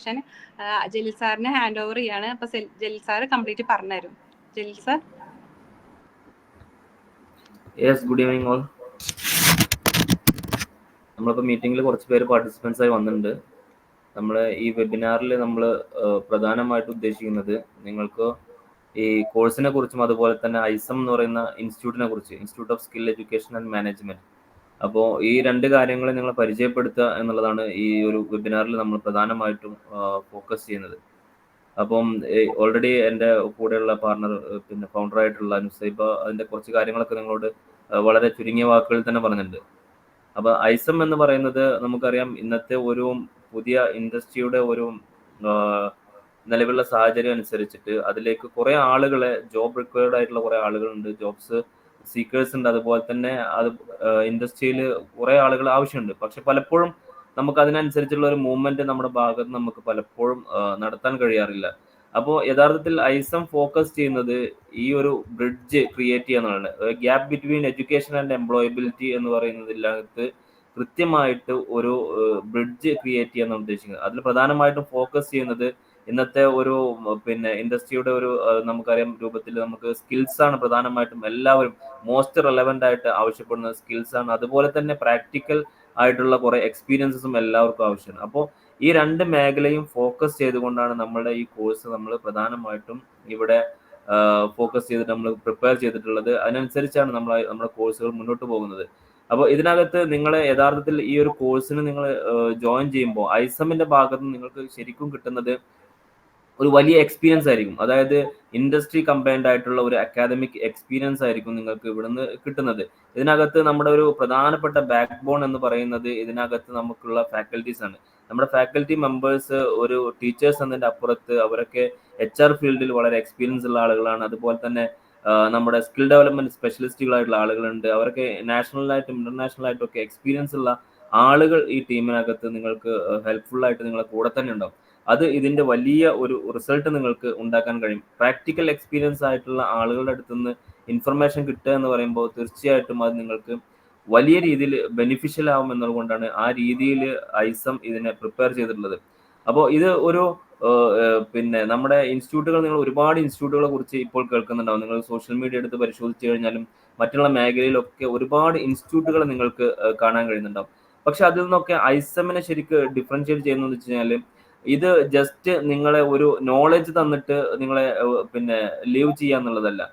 Session Jaleel സാറിന് hand over ചെയ്യാണ്. അപ്പൊ ജലീൽ സാർ കംപ്ലീറ്റ് പറഞ്ഞുതരും. Jaleel sir. Yes, good evening all. നമ്മളിപ്പോൾ മീറ്റിംഗിൽ കുറച്ച് പേര് പാർട്ടിസിപ്പൻസ് ആയി വന്നിട്ടുണ്ട്. നമ്മൾ ഈ വെബിനാറിൽ നമ്മൾ പ്രധാനമായിട്ട് ഉദ്ദേശിക്കുന്നത് നിങ്ങൾക്ക് ഈ കോഴ്സിനെ കുറിച്ചും അതുപോലെ തന്നെ ഐസം എന്ന് പറയുന്ന ഇൻസ്റ്റിറ്റ്യൂട്ടിനെ കുറിച്ച്, institute of skill education and management, അപ്പോൾ ഈ രണ്ട് കാര്യങ്ങളെ നിങ്ങൾ പരിചയപ്പെടുത്തുക എന്നുള്ളതാണ് ഈ ഒരു വെബിനാറിൽ നമ്മൾ പ്രധാനമായിട്ടും ഫോക്കസ് ചെയ്യുന്നത്. അപ്പം ഓൾറെഡി എൻ്റെ കൂടെയുള്ള പാർട്ണർ പിന്നെ ഫൗണ്ടറായിട്ടുള്ള നുസൈബ അതിൻ്റെ കുറച്ച് കാര്യങ്ങളൊക്കെ നിങ്ങളോട് വളരെ ചുരുങ്ങിയ വാക്കുകളിൽ തന്നെ പറഞ്ഞിട്ടുണ്ട്. അപ്പോൾ ഐസം എന്ന് പറയുന്നത് നമുക്കറിയാം ഇന്നത്തെ ഒരു പുതിയ ഇൻഡസ്ട്രിയുടെ ഒരു നിലവിലുള്ള സാഹചര്യം അനുസരിച്ചിട്ട് അതിലേക്ക് കുറേ ആളുകളെ, ജോബ് റിക്വയർഡ് ആയിട്ടുള്ള കുറേ ആളുകളുണ്ട്, ജോബ്സ് സീക്കേഴ്സ് ഉണ്ട്, അതുപോലെ തന്നെ അത് ഇൻഡസ്ട്രിയിൽ കുറേ ആളുകൾ ആവശ്യമുണ്ട്. പക്ഷെ പലപ്പോഴും നമുക്ക് അതിനനുസരിച്ചുള്ള ഒരു മൂവ്മെന്റ് നമ്മുടെ ഭാഗത്ത് നമുക്ക് പലപ്പോഴും നടത്താൻ കഴിയാറില്ല. അപ്പോൾ യഥാർത്ഥത്തിൽ ഐസം ഫോക്കസ് ചെയ്യുന്നത് ഈ ഒരു ബ്രിഡ്ജ് ക്രിയേറ്റ് ചെയ്യാന്നുള്ളതാണ്. Gap between education and employability എന്ന് പറയുന്നതിനകത്ത് കൃത്യമായിട്ട് ഒരു ബ്രിഡ്ജ് ക്രിയേറ്റ് ചെയ്യാന്നാണ് ഉദ്ദേശിക്കുന്നത്. അതിൽ പ്രധാനമായിട്ടും ഫോക്കസ് ചെയ്യുന്നത് ഇന്നത്തെ ഒരു പിന്നെ ഇൻഡസ്ട്രിയുടെ ഒരു നമുക്കറിയാം രൂപത്തിൽ നമുക്ക് സ്കിൽസ് ആണ് പ്രധാനമായിട്ടും എല്ലാവരും മോസ്റ്റ് റെലവെന്റ് ആയിട്ട് ആവശ്യപ്പെടുന്ന സ്കിൽസ് ആണ്. അതുപോലെ തന്നെ പ്രാക്ടിക്കൽ ആയിട്ടുള്ള കുറെ എക്സ്പീരിയൻസസും എല്ലാവർക്കും ആവശ്യമാണ്. അപ്പോൾ ഈ രണ്ട് മേഖലയും ഫോക്കസ് ചെയ്തുകൊണ്ടാണ് നമ്മളുടെ ഈ കോഴ്സ് നമ്മൾ പ്രധാനമായിട്ടും ഇവിടെ ഫോക്കസ് ചെയ്തിട്ട് നമ്മൾ പ്രിപ്പയർ ചെയ്തിട്ടുള്ളത്. അതിനനുസരിച്ചാണ് നമ്മുടെ കോഴ്സുകൾ മുന്നോട്ട് പോകുന്നത്. അപ്പോൾ ഇതിനകത്ത് നിങ്ങളെ യഥാർത്ഥത്തിൽ ഈ ഒരു കോഴ്സിന് നിങ്ങൾ ജോയിൻ ചെയ്യുമ്പോൾ ഐസമിന്റെ ഭാഗത്ത് നിങ്ങൾക്ക് ശരിക്കും കിട്ടുന്നത് ഒരു വലിയ എക്സ്പീരിയൻസ് ആയിരിക്കും. അതായത് ഇൻഡസ്ട്രി കമ്പൈൻഡ് ആയിട്ടുള്ള ഒരു അക്കാദമിക് എക്സ്പീരിയൻസ് ആയിരിക്കും നിങ്ങൾക്ക് ഇവിടുന്ന് കിട്ടുന്നത്. ഇതിനകത്ത് നമ്മുടെ ഒരു പ്രധാനപ്പെട്ട ബാക്ക് ബോൺ എന്ന് പറയുന്നത് ഇതിനകത്ത് നമുക്കുള്ള ഫാക്കൽറ്റീസ് ആണ്. നമ്മുടെ ഫാക്കൽറ്റി മെമ്പേഴ്സ് ഒരു ടീച്ചേഴ്സ് എന്നതിൻ്റെ അപ്പുറത്ത് അവരൊക്കെ HR ഫീൽഡിൽ വളരെ എക്സ്പീരിയൻസ് ഉള്ള ആളുകളാണ്. അതുപോലെ തന്നെ നമ്മുടെ സ്കിൽ ഡെവലപ്മെന്റ് സ്പെഷ്യലിസ്റ്റുകളായിട്ടുള്ള ആളുകളുണ്ട്. അവരൊക്കെ നാഷണലായിട്ടും ഇന്റർനാഷണൽ ആയിട്ടും ഒക്കെ എക്സ്പീരിയൻസ് ഉള്ള ആളുകൾ ഈ ടീമിനകത്ത് നിങ്ങൾക്ക് ഹെൽപ്ഫുൾ ആയിട്ട് നിങ്ങളെ കൂടെ തന്നെ ഉണ്ടാവും. അത് ഇതിന്റെ വലിയ ഒരു റിസൾട്ട് നിങ്ങൾക്ക് ഉണ്ടാക്കാൻ കഴിയും. പ്രാക്ടിക്കൽ എക്സ്പീരിയൻസ് ആയിട്ടുള്ള ആളുകളുടെ അടുത്തുനിന്ന് ഇൻഫർമേഷൻ കിട്ടുക എന്ന് പറയുമ്പോൾ തീർച്ചയായിട്ടും അത് നിങ്ങൾക്ക് വലിയ രീതിയിൽ ബെനിഫിഷ്യൽ ആവും എന്നുള്ളതുകൊണ്ടാണ് ആ രീതിയിൽ ഐസം ഇതിനെ പ്രിപ്പയർ ചെയ്തിട്ടുള്ളത്. അപ്പോൾ ഇത് ഒരു പിന്നെ നമ്മുടെ ഇൻസ്റ്റിറ്റ്യൂട്ടുകൾ, നിങ്ങൾ ഒരുപാട് ഇൻസ്റ്റിറ്റ്യൂട്ടുകളെ കുറിച്ച് ഇപ്പോൾ കേൾക്കുന്നുണ്ടാവും. നിങ്ങൾ സോഷ്യൽ മീഡിയ എടുത്ത് പരിശോധിച്ചു കഴിഞ്ഞാലും മറ്റുള്ള മേഖലയിലൊക്കെ ഒരുപാട് ഇൻസ്റ്റിറ്റ്യൂട്ടുകൾ നിങ്ങൾക്ക് കാണാൻ കഴിയുന്നുണ്ടാവും. പക്ഷെ അതിൽ നിന്നൊക്കെ ഐസമിനെ ശരിക്ക് ഡിഫറൻഷിയേറ്റ് ചെയ്യുന്നതെന്ന് വെച്ച് കഴിഞ്ഞാൽ ഇത് ജസ്റ്റ് നിങ്ങളെ ഒരു നോളജ് തന്നിട്ട് നിങ്ങളെ പിന്നെ ലീവ് ചെയ്യുക എന്നുള്ളതല്ല.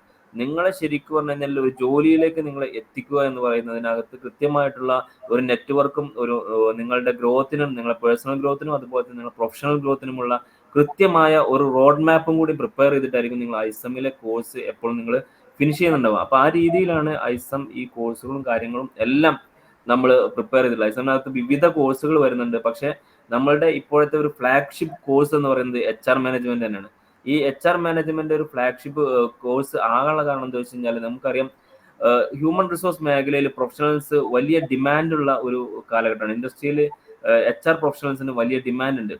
നിങ്ങളെ ശരിക്കും പറഞ്ഞു കഴിഞ്ഞാൽ ഒരു ജോലിയിലേക്ക് നിങ്ങളെ എത്തിക്കുക എന്ന് പറയുന്നതിനകത്ത് കൃത്യമായിട്ടുള്ള ഒരു നെറ്റ്വർക്കും ഒരു നിങ്ങളുടെ ഗ്രോത്തിനും, നിങ്ങളുടെ പേഴ്സണൽ ഗ്രോത്തിനും അതുപോലെ തന്നെ നിങ്ങളുടെ പ്രൊഫഷണൽ ഗ്രോത്തിനുമുള്ള കൃത്യമായ ഒരു റോഡ് മാപ്പും കൂടി പ്രിപ്പയർ ചെയ്തിട്ടായിരിക്കും നിങ്ങൾ ഐസമിലെ കോഴ്സ് എപ്പോഴും നിങ്ങൾ ഫിനിഷ് ചെയ്യുന്നുണ്ടാവുക. അപ്പോൾ ആ രീതിയിലാണ് ഐസം ഈ കോഴ്സുകളും കാര്യങ്ങളും എല്ലാം നമ്മൾ പ്രിപ്പയർ ചെയ്തിട്ടുള്ളത്. ഐസമിനകത്ത് വിവിധ കോഴ്സുകൾ വരുന്നുണ്ട്. പക്ഷെ നമ്മളുടെ ഇപ്പോഴത്തെ ഒരു ഫ്ലാഗ്ഷിപ്പ് കോഴ്സ് എന്ന് പറയുന്നത് HR മാനേജ്മെന്റ് തന്നെയാണ്. ഈ HR മാനേജ്മെന്റ് ഒരു ഫ്ലാഗ്ഷിപ്പ് കോഴ്സ് ആകാനുള്ള കാരണം എന്താ വെച്ച് കഴിഞ്ഞാൽ നമുക്കറിയാം ഹ്യൂമൻ റിസോഴ്സ് മേഖലയിൽ പ്രൊഫഷണൽസ് വലിയ ഡിമാൻഡുള്ള ഒരു കാലഘട്ടമാണ്. ഇൻഡസ്ട്രിയിൽ HR പ്രൊഫഷണൽസിന് വലിയ ഡിമാൻഡ് ഉണ്ട്.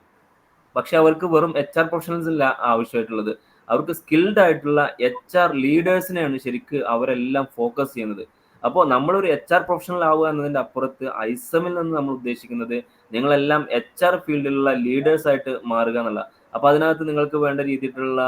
പക്ഷെ അവർക്ക് വെറും HR പ്രൊഫഷണൽസ് അല്ല ആവശ്യമായിട്ടുള്ളത്. അവർക്ക് സ്കിൽഡ് ആയിട്ടുള്ള HR ലീഡേഴ്സിനെയാണ് ശരിക്ക് അവരെല്ലാം ഫോക്കസ് ചെയ്യുന്നത്. അപ്പോൾ നമ്മളൊരു HR പ്രൊഫഷണൽ ആവുക എന്നതിൻ്റെ അപ്പുറത്ത് ഐസമിൽ നിന്ന് നമ്മൾ ഉദ്ദേശിക്കുന്നത് നിങ്ങളെല്ലാം HR ഫീൽഡിലുള്ള ലീഡേഴ്സ് ആയിട്ട് മാറുക എന്നുള്ള. അപ്പോൾ അതിനകത്ത് നിങ്ങൾക്ക് വേണ്ട രീതിയിലുള്ള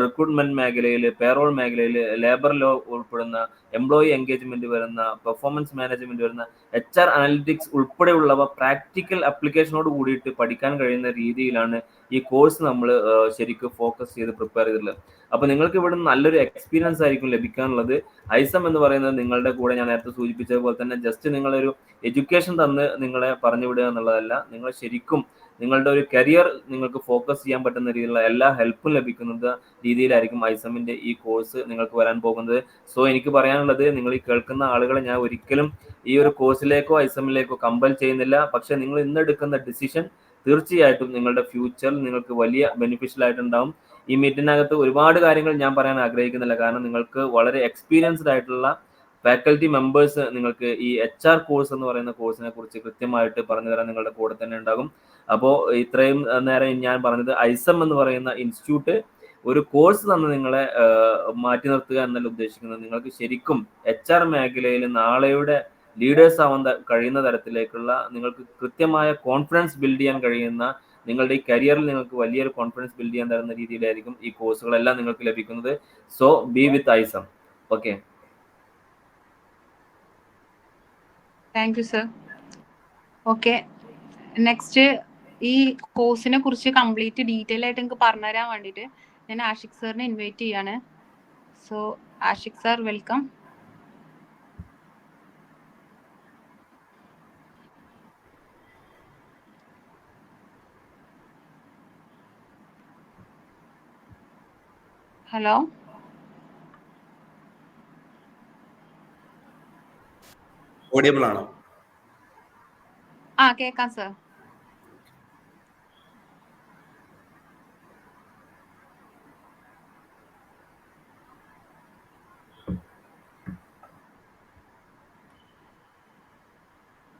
റിക്രൂട്ട്മെന്റ് മേഖലയിൽ, പേറോൾ മേഖലയിൽ, ലേബർ ലോ ഉൾപ്പെടുന്ന, എംപ്ലോയി എൻഗേജ്മെന്റ് വരുന്ന, പെർഫോമൻസ് മാനേജ്മെന്റ് വരുന്ന, HR അനലിറ്റിക്സ് ഉൾപ്പെടെയുള്ളവ പ്രാക്ടിക്കൽ ആപ്ലിക്കേഷനോട് കൂടിയിട്ട് പഠിക്കാൻ കഴിയുന്ന രീതിയിലാണ് ഈ കോഴ്സ് നമ്മൾ ശരിക്കും ഫോക്കസ് ചെയ്ത് പ്രിപ്പയർ ചെയ്തിട്ടുള്ളത്. അപ്പോൾ നിങ്ങൾക്ക് ഇവിടെ നല്ലൊരു എക്സ്പീരിയൻസ് ആയിരിക്കും ലഭിക്കാനുള്ളത്. ഐസം എന്ന് പറയുന്നത് നിങ്ങളുടെ കൂടെ ഞാൻ നേരത്തെ സൂചിപ്പിച്ചതുപോലെ തന്നെ ജസ്റ്റ് നിങ്ങളൊരു എഡ്യൂക്കേഷൻ തന്ന് നിങ്ങളെ പറഞ്ഞു വിടുക എന്നുള്ളതല്ല. നിങ്ങൾ ശരിക്കും നിങ്ങളുടെ ഒരു കരിയർ നിങ്ങൾക്ക് ഫോക്കസ് ചെയ്യാൻ പറ്റുന്ന രീതിയിലുള്ള എല്ലാ ഹെൽപ്പും ലഭിക്കുന്നത് രീതിയിലായിരിക്കും ഐസമിന്റെ ഈ കോഴ്സ് നിങ്ങൾക്ക് വരാൻ പോകുന്നത്. സോ എനിക്ക് പറയാനുള്ളത്, നിങ്ങൾ ഈ കേൾക്കുന്ന ആളുകളെ ഞാൻ ഒരിക്കലും ഈ ഒരു കോഴ്സിലേക്കോ ഐസമിലേക്കോ കമ്പൽ ചെയ്യുന്നില്ല. പക്ഷെ നിങ്ങൾ ഇന്നെടുക്കുന്ന ഡിസിഷൻ തീർച്ചയായിട്ടും നിങ്ങളുടെ ഫ്യൂച്ചറിൽ നിങ്ങൾക്ക് വലിയ ബെനിഫിഷ്യൽ ആയിട്ടുണ്ടാവും. ഈ മീറ്റിനകത്ത് ഒരുപാട് കാര്യങ്ങൾ ഞാൻ പറയാൻ ആഗ്രഹിക്കുന്നില്ല, കാരണം നിങ്ങൾക്ക് വളരെ എക്സ്പീരിയൻസ്ഡ് ആയിട്ടുള്ള ഫാക്കൽറ്റി മെമ്പേഴ്സ് നിങ്ങൾക്ക് ഈ HR കോഴ്സ് എന്ന് പറയുന്ന കോഴ്സിനെ കുറിച്ച് കൃത്യമായിട്ട് പറഞ്ഞു തരാൻ നിങ്ങളുടെ കൂടെ തന്നെ ഉണ്ടാകും. അപ്പോൾ ഇത്രയും നേരം ഞാൻ പറഞ്ഞത് ഐസം എന്ന് പറയുന്ന ഇൻസ്റ്റിറ്റ്യൂട്ട് ഒരു കോഴ്സ് തന്ന് നിങ്ങളെ മാറ്റി നിർത്തുക എന്നല്ല ഉദ്ദേശിക്കുന്നത്. നിങ്ങൾക്ക് ശരിക്കും HR മേഖലയിൽ നാളെയുടെ ലീഡേഴ്സ് ആവാൻ കഴിയുന്ന തരത്തിലേക്കുള്ള, നിങ്ങൾക്ക് കൃത്യമായ കോൺഫിഡൻസ് ബിൽഡ് ചെയ്യാൻ കഴിയുന്ന, നിങ്ങളുടെ ഈ കരിയറിൽ നിങ്ങൾക്ക് വലിയൊരു കോൺഫിഡൻസ് ബിൽഡ് ചെയ്യാൻ തരുന്ന രീതിയിലായിരിക്കും ഈ കോഴ്സുകളെല്ലാം നിങ്ങൾക്ക് ലഭിക്കുന്നത്. So B with ഐസം. Okay, thank you sir. Okay, next ഈ കോഴ്സിനെ കുറിച്ച് കംപ്ലീറ്റ് ഡീറ്റെയിൽ ആയിട്ട് നിങ്ങൾക്ക് പറഞ്ഞുതരാൻ വേണ്ടിയിട്ട് ഞാൻ ആഷിഖ് സാറിനെ ഇൻവൈറ്റ് ചെയ്യാണ്. So Ashiq sir, welcome. Hello, audible ആണോ? കേൾക്കാം സർ.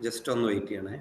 ജസ്റ്റ് ഒന്ന് വെയിറ്റ് ചെയ്യണേ.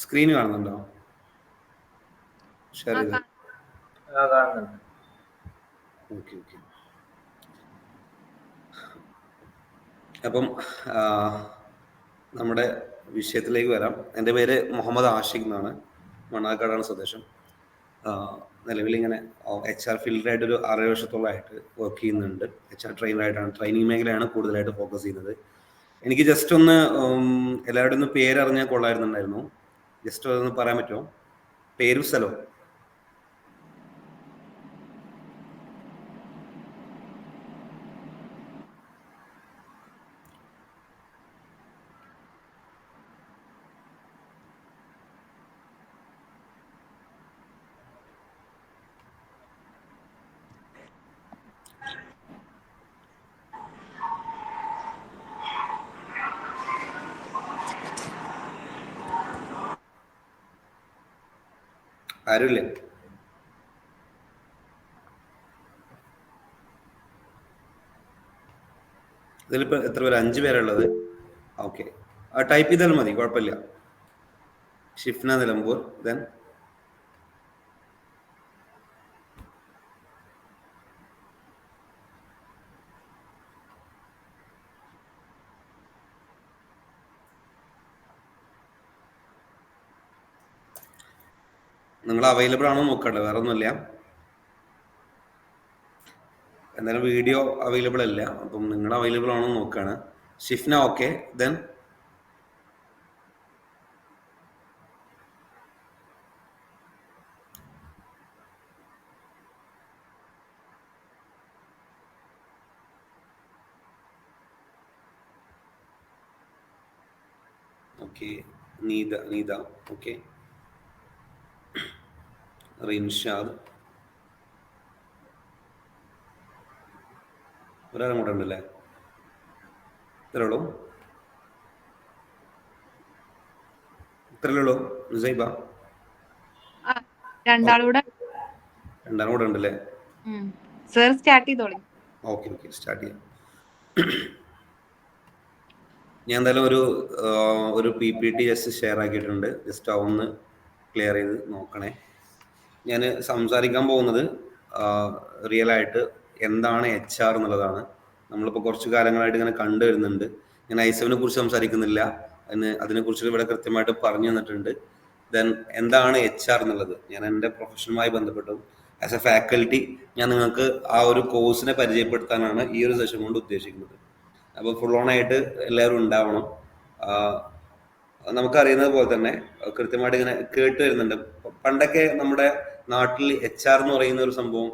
സ്ക്രീൻ കാണുന്നുണ്ടോ? ഷെയർ ചെയ്ത്. കാണുന്നുണ്ട്. Okay okay. അപ്പം നമ്മുടെ വിഷയത്തിലേക്ക് വരാം. എൻ്റെ പേര് മുഹമ്മദ് ആഷിഖ് എന്നാണ്. മണ്ണാർക്കാടാണ് സ്വദേശം. നിലവിലിങ്ങനെ HR ഫീൽഡിലായിട്ട് ഒരു 6 വർഷത്തോളമായിട്ട് വർക്ക് ചെയ്യുന്നുണ്ട്. HR ട്രെയിനറായിട്ടാണ്, ട്രെയിനിങ് മേഖലയാണ് കൂടുതലായിട്ട് ഫോക്കസ് ചെയ്യുന്നത്. എനിക്ക് ജസ്റ്റ് ഒന്ന് എല്ലാവരുടെ ഒന്ന് പേരറിഞ്ഞാൽ കൊള്ളായിരുന്നുണ്ടായിരുന്നു. ജസ്റ്റ് അതൊന്ന് പറയാൻ പറ്റുമോ? പേരും സ്ഥലവും. ആരുമില്ലേ? ഇതിലിപ്പോൾ എത്ര പേര്? 5 പേരുള്ളത്. ഓക്കെ, ടൈപ്പ് ചെയ്താലും മതി, കുഴപ്പമില്ല. ഷിഫ്ന നിലമ്പൂർ. ദെൻ നിങ്ങൾ അവൈലബിൾ ആണോ നോക്കട്ടെ, വേറെ ഒന്നുമില്ല. എന്തായാലും വീഡിയോ അവൈലബിൾ അല്ല, അപ്പം നിങ്ങൾ അവൈലബിൾ ആണോ നോക്കുകയാണ്. Shifna okay. Then okay, Neetha okay. Rinshad, ഒരാളും കൂടെ ഉണ്ടല്ലേ? ഇത്രയുള്ളൂ? ഇത്രയുള്ളൂ? നുസൈബ രണ്ടാളും കൂടെ ഉണ്ടല്ലേ? സർ സ്റ്റാർട്ട് ചെയ്തോളി. ഓക്കെ ഓക്കെ, സ്റ്റാർട്ട് ചെയ്യാം. ഞാൻ എന്തായാലും ഒരു PPT ജസ്റ്റ് ഷെയർ ആക്കിയിട്ടുണ്ട്. ജസ്റ്റ് അതൊന്ന് ക്ലിയർ ചെയ്ത് നോക്കണേ. ഞാൻ സംസാരിക്കാൻ പോകുന്നത് റിയലായിട്ട് എന്താണ് HR എന്നുള്ളതാണ്. നമ്മളിപ്പോൾ കുറച്ച് കാലങ്ങളായിട്ട് ഇങ്ങനെ കണ്ടുവരുന്നുണ്ട്. ഞാൻ ഐസമിനെ കുറിച്ച് സംസാരിക്കുന്നില്ല, അതിനെക്കുറിച്ച് ഇവിടെ കൃത്യമായിട്ട് പറഞ്ഞു തന്നിട്ടുണ്ട്. ദെൻ എന്താണ് HR എന്നുള്ളത് ഞാൻ എൻ്റെ പ്രൊഫഷനുമായി ബന്ധപ്പെട്ടും ആസ് എ ഫാക്കൽറ്റി ഞാൻ നിങ്ങൾക്ക് ആ ഒരു കോഴ്സിനെ പരിചയപ്പെടുത്താനാണ് ഈ ഒരു സെഷൻ കൊണ്ട് ഉദ്ദേശിക്കുന്നത്. അപ്പോൾ ഫുൾ ഓൺ ആയിട്ട് എല്ലാവരും ഉണ്ടാവണം. നമുക്കറിയുന്നത് പോലെ തന്നെ കൃത്യമായിട്ട് ഇങ്ങനെ കേട്ട് വരുന്നുണ്ട്. പണ്ടൊക്കെ നമ്മുടെ നാട്ടിൽ HR എന്ന് പറയുന്ന ഒരു സംഭവം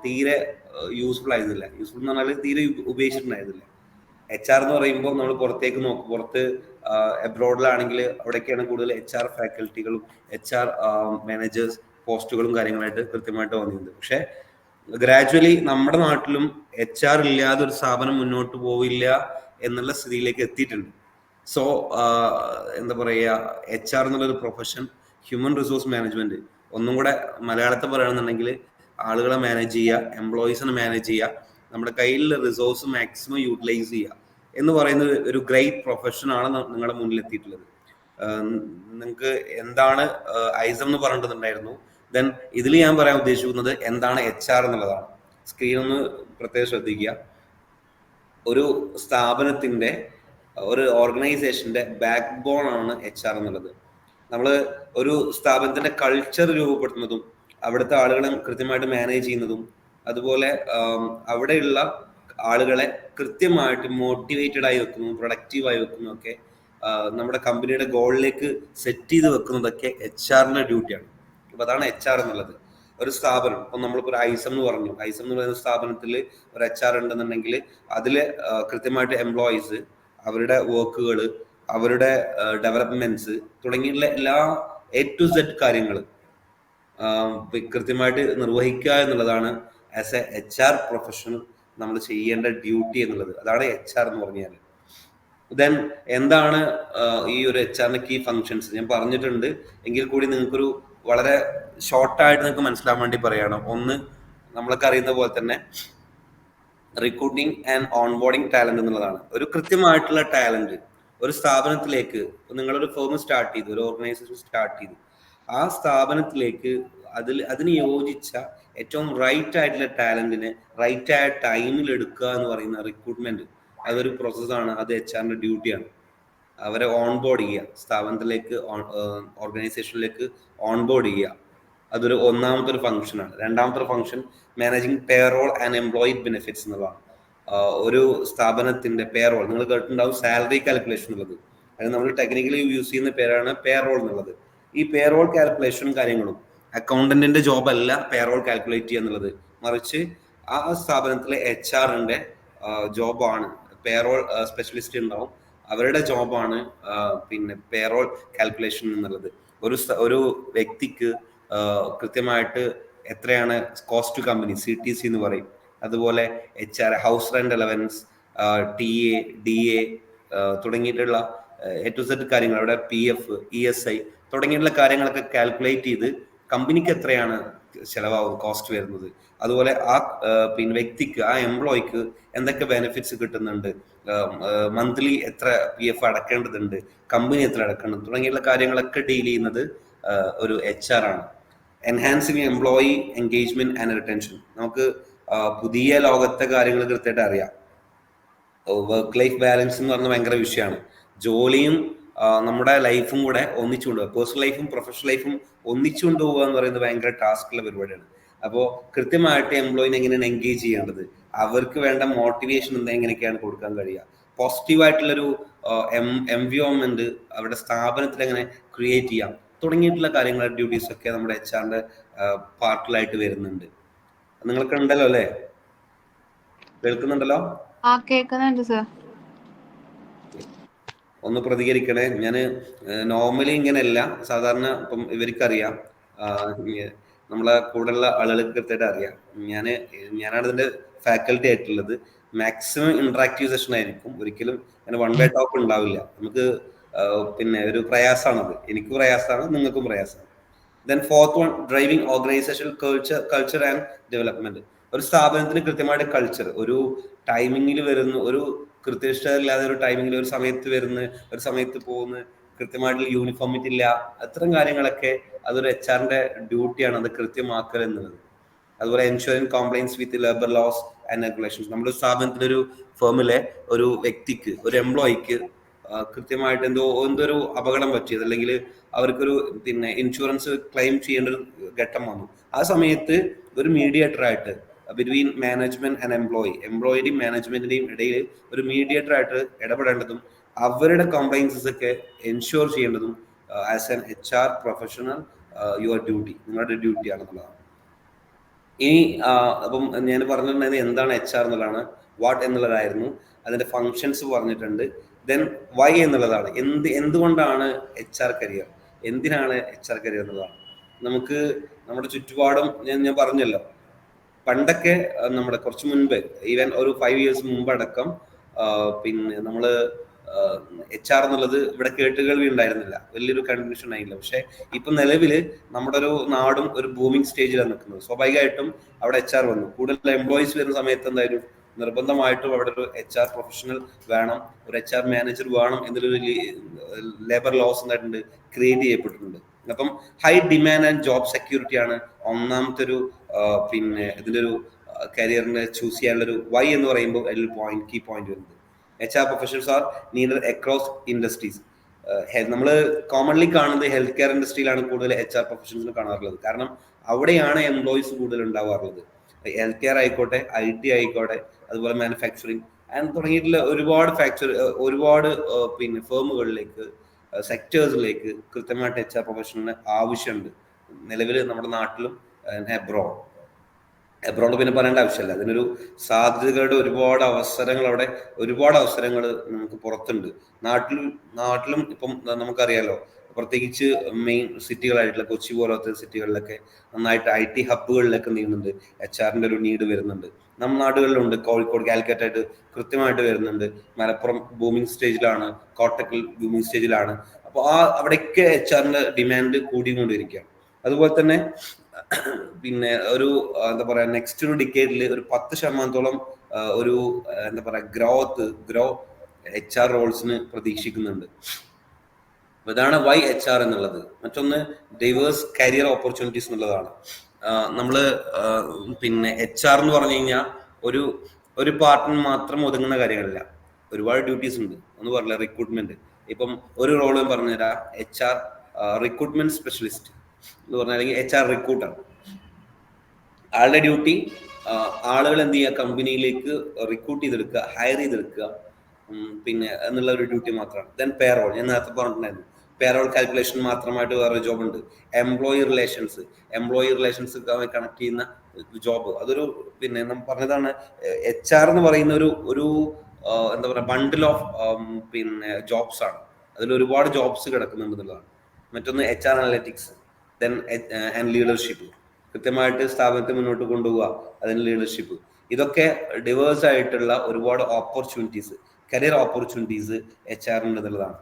തീരെ യൂസ്ഫുൾ ആയിരുന്നില്ല. യൂസ്ഫുൾ എന്ന് പറഞ്ഞാൽ തീരെ ഉപയോഗിച്ചിട്ടുണ്ടായിരുന്നില്ല. HR എന്ന് പറയുമ്പോൾ നമ്മൾ പുറത്തേക്ക് നോക്കും, പുറത്ത് എബ്രോഡിലാണെങ്കിൽ അവിടെയൊക്കെയാണ് കൂടുതൽ HR ഫാക്കൽറ്റികളും HR മാനേജേഴ്സ് പോസ്റ്റുകളും കാര്യങ്ങളായിട്ട് കൃത്യമായിട്ട് വന്നിട്ടുണ്ട്. പക്ഷെ ഗ്രാജുവലി നമ്മുടെ നാട്ടിലും HR ഇല്ലാതെ ഒരു സ്ഥാപനം മുന്നോട്ട് പോവില്ല എന്നുള്ള സ്ഥിതിയിലേക്ക് എത്തിയിട്ടുണ്ട്. സോ എന്താ പറയുക, HR എന്നുള്ളൊരു പ്രൊഫഷൻ, ഹ്യൂമൻ റിസോഴ്സ് മാനേജ്മെന്റ്, ഒന്നും കൂടെ മലയാളത്തിൽ പറയുകയാണെന്നുണ്ടെങ്കിൽ ആളുകളെ മാനേജ് ചെയ്യുക, എംപ്ലോയീസിനെ മാനേജ് ചെയ്യുക, നമ്മുടെ കയ്യിലുള്ള റിസോഴ്സ് മാക്സിമം യൂട്ടിലൈസ് ചെയ്യുക എന്ന് പറയുന്നത് ഒരു ഗ്രേറ്റ് പ്രൊഫഷനാണ് നിങ്ങളുടെ മുന്നിൽ എത്തിയിട്ടുള്ളത്. നിങ്ങൾക്ക് എന്താണ് ഐസം എന്ന് പറഞ്ഞിട്ടുണ്ടായിരുന്നു. ദെൻ ഇതിൽ ഞാൻ പറയാൻ ഉദ്ദേശിക്കുന്നത് എന്താണ് HR എന്നുള്ളതാണ്. സ്ക്രീൻ ഒന്ന് പ്രത്യേകം ശ്രദ്ധിക്കുക. ഒരു സ്ഥാപനത്തിന്റെ, ഒരു ഓർഗനൈസേഷന്റെ ബാക്ക് ബോൺ ആണ് HR എന്നുള്ളത്. നമ്മൾ ഒരു സ്ഥാപനത്തിന്റെ കൾച്ചർ രൂപപ്പെടുത്തുന്നതും അവിടുത്തെ ആളുകളെ കൃത്യമായിട്ട് മാനേജ് ചെയ്യുന്നതും അതുപോലെ അവിടെയുള്ള ആളുകളെ കൃത്യമായിട്ട് മോട്ടിവേറ്റഡ് ആയി വെക്കുന്നതും പ്രൊഡക്റ്റീവായി വെക്കുന്നതും ഒക്കെ നമ്മുടെ കമ്പനിയുടെ ഗോളിലേക്ക് സെറ്റ് ചെയ്ത് വെക്കുന്നതൊക്കെ HR-ന്റെ ഡ്യൂട്ടിയാണ്. അപ്പൊ അതാണ് HR എന്നുള്ളത്. ഒരു സ്ഥാപനം, ഇപ്പം നമ്മളിപ്പോൾ ഒരു ഐസം എന്ന് പറഞ്ഞു, ഐസം എന്ന് പറയുന്ന സ്ഥാപനത്തിൽ ഒരു HR ഉണ്ടെന്നുണ്ടെങ്കിൽ അതിൽ കൃത്യമായിട്ട് എംപ്ലോയീസ്, അവരുടെ വർക്കുകൾ, അവരുടെ ഡെവലപ്മെന്റ്സ് തുടങ്ങിയുള്ള എല്ലാ A to Z കാര്യങ്ങൾ കൃത്യമായിട്ട് നിർവഹിക്കുക എന്നുള്ളതാണ് ആസ് എ HR പ്രൊഫഷണൽ നമ്മൾ ചെയ്യേണ്ട ഡ്യൂട്ടി എന്നുള്ളത്. അതാണ് HR എന്ന് പറഞ്ഞാൽ. ദെൻ എന്താണ് ഈ ഒരു HR-ന്റെ കീ ഫങ്ഷൻസ് ഞാൻ പറഞ്ഞിട്ടുണ്ട്, എങ്കിൽ കൂടി നിങ്ങൾക്കൊരു വളരെ ഷോർട്ടായിട്ട് നിങ്ങൾക്ക് മനസ്സിലാൻ വേണ്ടി പറയണം. ഒന്ന്, നമ്മളൊക്കെ അറിയുന്ന പോലെ തന്നെ റിക്രൂട്ടിംഗ് ആൻഡ് ഓൺബോർഡിംഗ് ടാലന്റ് എന്നുള്ളതാണ്. ഒരു കൃത്യമായിട്ടുള്ള ടാലന്റ് ഒരു സ്ഥാപനത്തിലേക്ക്, നിങ്ങളൊരു ഫേം സ്റ്റാർട്ട് ചെയ്തു, ഒരു ഓർഗനൈസേഷൻ സ്റ്റാർട്ട് ചെയ്തു, ആ സ്ഥാപനത്തിലേക്ക് അതിന് യോജിച്ച ഏറ്റവും റൈറ്റ് ആയിട്ടുള്ള ടാലന്റിനെ റൈറ്റ് ആയ ടൈമിൽ എടുക്കുക എന്ന് പറയുന്ന റിക്രൂട്ട്മെന്റ്, അതൊരു പ്രോസസ്സാണ്. അത് HR-ന്റെ ഡ്യൂട്ടിയാണ്. അവരെ ഓൺബോർഡ് ചെയ്യുക, സ്ഥാപനത്തിലേക്ക് ഓർഗനൈസേഷനിലേക്ക് ഓൺബോർഡ് ചെയ്യുക, അതൊരു ഒന്നാമത്തെ ഒരു ഫംഗ്ഷനാണ്. രണ്ടാമത്തെ ഒരു function managing payroll and employee benefits എന്നുള്ളതാണ്. ഒരു സ്ഥാപനത്തിന്റെ പേറോൾ, നിങ്ങൾ കേട്ടിട്ടുണ്ടാവും സാലറി കാൽക്കുലേഷൻ എന്നുള്ളത്. അത് നമ്മൾ ടെക്നിക്കലി യൂസ് ചെയ്യുന്ന പേരാണ് പേറോൾ എന്നുള്ളത്. ഈ പേറോൾ കാൽക്കുലേഷൻ കാര്യങ്ങളും അക്കൗണ്ടന്റിന്റെ ജോബ് അല്ല പേറോൾ കാൽക്കുലേറ്റ് ചെയ്യുക എന്നുള്ളത്, മറിച്ച് ആ സ്ഥാപനത്തിലെ HR-ന്റെ ജോബാണ്. പേറോൾ സ്പെഷ്യലിസ്റ്റ് ഉണ്ടാവും, അവരുടെ ജോബാണ് പിന്നെ പേറോൾ കാൽക്കുലേഷൻ എന്നുള്ളത്. ഒരു വ്യക്തിക്ക് കൃത്യമായിട്ട് എത്രയാണ് കോസ്റ്റ് ടു കമ്പനി, CTC എന്ന് പറയും, അതുപോലെ HR, house rent allowance, TA, DA തുടങ്ങിയിട്ടുള്ള A to Z കാര്യങ്ങൾ, അവിടെ PF, ESI തുടങ്ങിയിട്ടുള്ള കാര്യങ്ങളൊക്കെ കാൽക്കുലേറ്റ് ചെയ്ത് കമ്പനിക്ക് എത്രയാണ് ചിലവാകും, കോസ്റ്റ് വരുന്നത്, അതുപോലെ ആ പിന്നെ വ്യക്തിക്ക്, ആ എംപ്ലോയിക്ക് എന്തൊക്കെ ബെനിഫിറ്റ്സ് കിട്ടുന്നുണ്ട്, മന്ത്ലി എത്ര PF അടക്കേണ്ടതുണ്ട്, കമ്പനി എത്ര അടക്കണം തുടങ്ങിയുള്ള കാര്യങ്ങളൊക്കെ ഡീൽ ചെയ്യുന്നത് ഒരു HR ആണ്. Enhancing employee engagement and retention. നമുക്ക് പുതിയ ലോകത്തെ കാര്യങ്ങൾ കൃത്യമായിട്ട് അറിയാം. വർക്ക് ലൈഫ് ബാലൻസ് എന്ന് പറഞ്ഞ ഭയങ്കര വിഷയമാണ്. ജോലിയും നമ്മുടെ ലൈഫും കൂടെ ഒന്നിച്ചുകൊണ്ടുപോകുക, പേഴ്സണൽ ലൈഫും പ്രൊഫഷണൽ ലൈഫും ഒന്നിച്ചുകൊണ്ടുപോകുക എന്ന് പറയുന്നത് ഭയങ്കര ടാസ്കുള്ള പരിപാടിയാണ്. അപ്പോൾ കൃത്യമായിട്ട് എംപ്ലോയിനെ എങ്ങനെയാണ് എൻഗേജ് ചെയ്യേണ്ടത്, അവർക്ക് വേണ്ട മോട്ടിവേഷൻ എങ്ങനെയൊക്കെയാണ് കൊടുക്കാൻ കഴിയുക, പോസിറ്റീവായിട്ടുള്ളൊരു എൻവയോൺമെന്റ് അവരുടെ സ്ഥാപനത്തിൽ എങ്ങനെ ക്രിയേറ്റ് ചെയ്യാം തുടങ്ങിയിട്ടുള്ള കാര്യങ്ങളുടെ ഡ്യൂട്ടീസ് ഒക്കെ നമ്മുടെ HR-ന്റെ പാർട്ടിലായിട്ട് വരുന്നുണ്ട്. നിങ്ങൾക്ക് ഉണ്ടല്ലോ അല്ലേ? കേൾക്കുന്നുണ്ടല്ലോ? കേൾക്കുന്നുണ്ട് സർ. ഒന്ന് പ്രതികരിക്കണേ. ഞാൻ നോർമലി ഇങ്ങനെയല്ല, സാധാരണ ഇപ്പം ഇവർക്കറിയാം, നമ്മളെ കൂടെയുള്ള ആളുകൾക്ക് കൃത്യമായിട്ട് അറിയാം. ഞാനാണ് ഇതിന്റെ ഫാക്കൽറ്റി ആയിട്ടുള്ളത്. മാക്സിമം ഇന്ററാക്റ്റീവ് സെഷൻ ആയിരിക്കും, ഒരിക്കലും അങ്ങനെ വൺ വേ ടോക്ക് ഉണ്ടാവില്ല. നമുക്ക് പിന്നെ ഒരു പ്രയാസമാണത്, എനിക്ക് പ്രയാസമാണ്, നിങ്ങൾക്കും പ്രയാസമാണ്. Then fourth one, driving organisation culture and development. ഒരു സ്ഥാപനത്തിന് കൃത്യമായിട്ട് കൾച്ചർ, ഒരു ടൈമിങ്ങിൽ വരുന്ന, ഒരു കൃത്യനിഷ്ഠയില്ലാതെ ഒരു ടൈമിങ്ങിൽ ഒരു സമയത്ത് വരുന്ന, ഒരു സമയത്ത് പോകുന്ന, കൃത്യമായിട്ടുള്ള യൂണിഫോമിറ്റി ഇല്ല, അത്തരം കാര്യങ്ങളൊക്കെ അതൊരു HR-ന്റെ ഡ്യൂട്ടിയാണ്, അത് കൃത്യമാക്കൽ എന്നുള്ളത്. അതുപോലെ ensuring compliance with labour laws and regulations. നമ്മുടെ സ്ഥാപനത്തിലൊരു ഫേമിലെ ഒരു വ്യക്തിക്ക്, ഒരു എംപ്ലോയിക്ക് കൃത്യമായിട്ട് എന്തൊരു അപകടം പറ്റിയത്, അല്ലെങ്കിൽ അവർക്കൊരു പിന്നെ ഇൻഷുറൻസ് ക്ലെയിം ചെയ്യേണ്ട ഒരു ഘട്ടം വന്നു, ആ സമയത്ത് ഒരു മീഡിയേറ്ററായിട്ട് ബിറ്റ്വീൻ മാനേജ്മെന്റ് ആൻഡ് എംപ്ലോയിയുടെയും മാനേജ്മെന്റിന്റെയും ഇടയിൽ ഒരു മീഡിയേറ്ററായിട്ട് ഇടപെടേണ്ടതും അവരുടെ കംപ്ലൈൻസസ് ഒക്കെ എൻഷുർ ചെയ്യേണ്ടതും as an HR professional your duty, നിങ്ങളുടെ ഡ്യൂട്ടി ആണെന്നുള്ളതാണ്. ഇനി അപ്പം ഞാൻ പറഞ്ഞിട്ടുണ്ടായത് എന്താണ് HR എന്നുള്ളതാണ്, വാട്ട് എന്നുള്ളതായിരുന്നു. അതിൻ്റെ ഫങ്ഷൻസ് പറഞ്ഞിട്ടുണ്ട്. ദെൻ വൈ എന്നുള്ളതാണ്, എന്തുകൊണ്ടാണ് HR കരിയർ, എന്തിനാണ് HR കരിയർ എന്നുള്ളതാണ്. നമുക്ക് നമ്മുടെ ചുറ്റുപാടും ഞാൻ പറഞ്ഞല്ലോ, പണ്ടൊക്കെ നമ്മുടെ കുറച്ച് മുൻപ്, ഈവൻ ഒരു 5 years മുമ്പടക്കം പിന്നെ നമ്മൾ HR എന്നുള്ളത് ഇവിടെ കേട്ടുകേൾവി ഉണ്ടായിരുന്നില്ല, വലിയൊരു കൺഫ്യൂഷൻ ആയില്ല. പക്ഷെ ഇപ്പൊ നിലവിൽ നമ്മുടെ ഒരു നാടും ഒരു ബൂമിംഗ് സ്റ്റേജിലാണ് നിൽക്കുന്നത്. സ്വാഭാവികമായിട്ടും അവിടെ HR വന്നു. കൂടുതൽ എംപ്ലോയീസ് വരുന്ന സമയത്ത് എന്തായാലും നിർബന്ധമായിട്ടും അവിടെ ഒരു HR പ്രൊഫഷണൽ വേണം, ഒരു HR മാനേജർ വേണം എന്നൊരു ലേബർ ലോസ് എന്തായിട്ടുണ്ട്, ക്രിയേറ്റ് ചെയ്യപ്പെട്ടിട്ടുണ്ട്. അപ്പം high demand and job security ആണ് ഒന്നാമത്തെ ഒരു പിന്നെ ഇതിൻ്റെ ഒരു കരിയറിനെ ചൂസ് ചെയ്യാനുള്ളൊരു വൈ എന്ന് പറയുമ്പോൾ അതിൽ കീ പോയിന്റ് വരുന്നത്. HR professionals are needed across industries. നമ്മൾ കോമൺലി കാണുന്നത് ഹെൽത്ത് കെയർ ഇൻഡസ്ട്രിയിലാണ് കൂടുതൽ HR പ്രൊഫഷണൽസിനെ കാണാറുള്ളത്. കാരണം അവിടെയാണ് എംപ്ലോയീസ് കൂടുതൽ ഉണ്ടാവാറുള്ളത്. ഹെൽത്ത് കെയർ ആയിക്കോട്ടെ, IT ആയിക്കോട്ടെ, അതുപോലെ മാനുഫാക്ചറിങ് ആൻഡ് തുടങ്ങിയിട്ടുള്ള ഒരുപാട് പിന്നെ ഫേമുകളിലേക്ക്, സെക്ടേഴ്സിലേക്ക് കൃത്യമായിട്ട് HR പ്രൊഫഷണലിന് ആവശ്യമുണ്ട്. നിലവിൽ നമ്മുടെ നാട്ടിലും എബ്രോഡ് പിന്നെ പറയേണ്ട ആവശ്യമില്ല. അതിനൊരു സാധ്യതകളുടെ ഒരുപാട് അവസരങ്ങൾ നമുക്ക് പുറത്തുണ്ട്. നാട്ടിലും ഇപ്പം നമുക്കറിയാലോ, പ്രത്യേകിച്ച് മെയിൻ സിറ്റികളായിട്ടുള്ള കൊച്ചി പോലത്തെ സിറ്റികളിലൊക്കെ നന്നായിട്ട് IT ഹബ്ബുകളിലൊക്കെ നീങ്ങുന്നുണ്ട്. HR-ന്റെ ഒരു നീഡ് വരുന്നുണ്ട്. നമ്മുടെ നാടുകളിലുണ്ട്, കോഴിക്കോട്, കാലിക്കറ്റ് ആയിട്ട് കൃത്യമായിട്ട് വരുന്നുണ്ട്. മലപ്പുറം ബൂമിംഗ് സ്റ്റേജിലാണ്, കോട്ടക്കൽ ബൂമിംഗ് സ്റ്റേജിലാണ്. അപ്പോൾ അവിടെയൊക്കെ HR-ന്റെ ഡിമാൻഡ് കൂടിക്കൊണ്ടിരിക്കുകയാണ്. അതുപോലെ തന്നെ പിന്നെ ഒരു എന്താ പറയാ, നെക്സ്റ്റ് ഒരു ഡിക്കേഡിൽ ഒരു 10% ഒരു എന്താ പറയാ ഗ്രോ HR റോൾസിന് പ്രതീക്ഷിക്കുന്നുണ്ട്. ഇതാണ് വൈ HR എന്നുള്ളത്. മറ്റൊന്ന് ഡൈവേഴ്സ് കരിയർ ഓപ്പർച്യൂണിറ്റീസ് എന്നുള്ളതാണ്. നമ്മള് പിന്നെ HR എന്ന് പറഞ്ഞു കഴിഞ്ഞാൽ ഒരു പാർട്ടിന് മാത്രം ഒതുങ്ങുന്ന കാര്യങ്ങളില്ല, ഒരുപാട് ഡ്യൂട്ടീസ് ഉണ്ട്. ഒന്ന് പറഞ്ഞില്ല, റിക്രൂട്ട്മെന്റ്. ഇപ്പം ഒരു റോള് പറഞ്ഞുതരാം, HR റിക്രൂട്ട്മെന്റ് സ്പെഷ്യലിസ്റ്റ് എന്ന് പറഞ്ഞാൽ, അല്ലെങ്കിൽ HR റിക്രൂട്ടർ. ആളുടെ ഡ്യൂട്ടി ആളുകൾ എന്ത് ചെയ്യുക, കമ്പനിയിലേക്ക് റിക്രൂട്ട് ചെയ്തെടുക്കുക, ഹയർ ചെയ്തെടുക്കുക, പിന്നെ എന്നുള്ള ഒരു ഡ്യൂട്ടി മാത്രമാണ്. ദെൻ പേറോൾ, ഞാൻ നേരത്തെ പറഞ്ഞിട്ടുണ്ടായിരുന്നു, പേറോൾ കാൽക്കുലേഷൻ മാത്രമായിട്ട് വേറെ ജോബ് ഉണ്ട്. എംപ്ലോയി റിലേഷൻസ് കണക്ട് ചെയ്യുന്ന ജോബ്, അതൊരു പിന്നെ നമ്മൾ പറഞ്ഞതാണ്. HR എന്ന് പറയുന്ന ഒരു എന്താ പറയുക, ബണ്ടിൽ ഓഫ് പിന്നെ ജോബ്സ് ആണ്. അതിൽ ഒരുപാട് ജോബ്സ് കിടക്കുന്നുണ്ടെന്നുള്ളതാണ്. മറ്റൊന്ന് HR analytics, then and leadership, കൃത്യമായിട്ട് സ്ഥാപനത്തെ മുന്നോട്ട് കൊണ്ടുപോവുക, അതിന് ലീഡർഷിപ്പ്. ഇതൊക്കെ ഡിവേഴ്സ് ആയിട്ടുള്ള ഒരുപാട് ഓപ്പർച്യൂണിറ്റീസ്, കരിയർ ഓപ്പർച്യൂണിറ്റീസ് HR എന്നുള്ളതാണ്.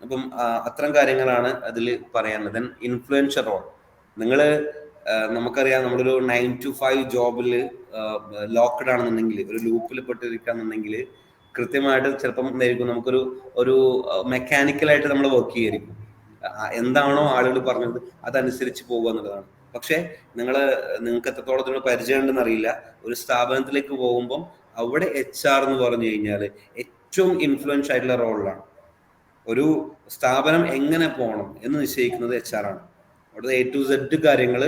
അപ്പം അത്തരം കാര്യങ്ങളാണ് അതിൽ പറയാനുള്ളത്. Then influential role. നമുക്കറിയാം, നമ്മളൊരു 9 to 5 ജോബിൽ ലോക്ക്ഡ് ആണെന്നുണ്ടെങ്കിൽ, ഒരു ലൂപ്പിൽ പെട്ടിരിക്കുകയാണെന്നുണ്ടെങ്കിൽ കൃത്യമായിട്ട് ചിലപ്പം എന്തായിരിക്കും, നമുക്കൊരു മെക്കാനിക്കലായിട്ട് നമ്മൾ വർക്ക് ചെയ്യായിരിക്കും. എന്താണോ ആളുകൾ പറഞ്ഞത് അതനുസരിച്ച് പോകുക എന്നുള്ളതാണ്. പക്ഷെ നിങ്ങൾക്ക് എത്രത്തോളം ഇതിന് പരിചയം ഉണ്ടെന്ന് അറിയില്ല. ഒരു സ്ഥാപനത്തിലേക്ക് പോകുമ്പം അവിടെ HR എന്ന് പറഞ്ഞു കഴിഞ്ഞാൽ ഏറ്റവും ഇൻഫ്ലുവൻസ് ആയിട്ടുള്ള റോളിലാണ്. ഒരു സ്ഥാപനം എങ്ങനെ പോകണം എന്ന് നിശ്ചയിക്കുന്നത് HR ആണ്. അവിടെ A to Z കാര്യങ്ങൾ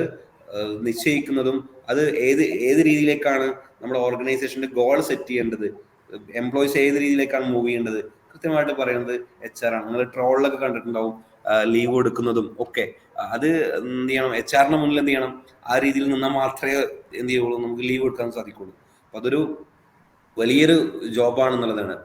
നിശ്ചയിക്കുന്നതും, അത് ഏത് രീതിയിലേക്കാണ് നമ്മുടെ ഓർഗനൈസേഷന്റെ ഗോൾ സെറ്റ് ചെയ്യേണ്ടത്, എംപ്ലോയീസ് ഏത് രീതിയിലേക്കാണ് മൂവ് ചെയ്യേണ്ടത്, കൃത്യമായിട്ട് പറയുന്നത് HR ആണ്. നിങ്ങൾ ട്രോളിലൊക്കെ കണ്ടിട്ടുണ്ടാവും, ലീവ് എടുക്കുന്നതും ഒക്കെ. അത് എന്ത് ചെയ്യണം, HR-ന് മുന്നിൽ എന്ത് ചെയ്യണം, ആ രീതിയിൽ നിന്നാൽ മാത്രമേ എന്ത് ചെയ്യുള്ളൂ, നമുക്ക് ലീവ് എടുക്കാൻ സാധിക്കുള്ളൂ. അപ്പൊ അതൊരു വലിയൊരു ജോബാണെന്നുള്ളതാണ്.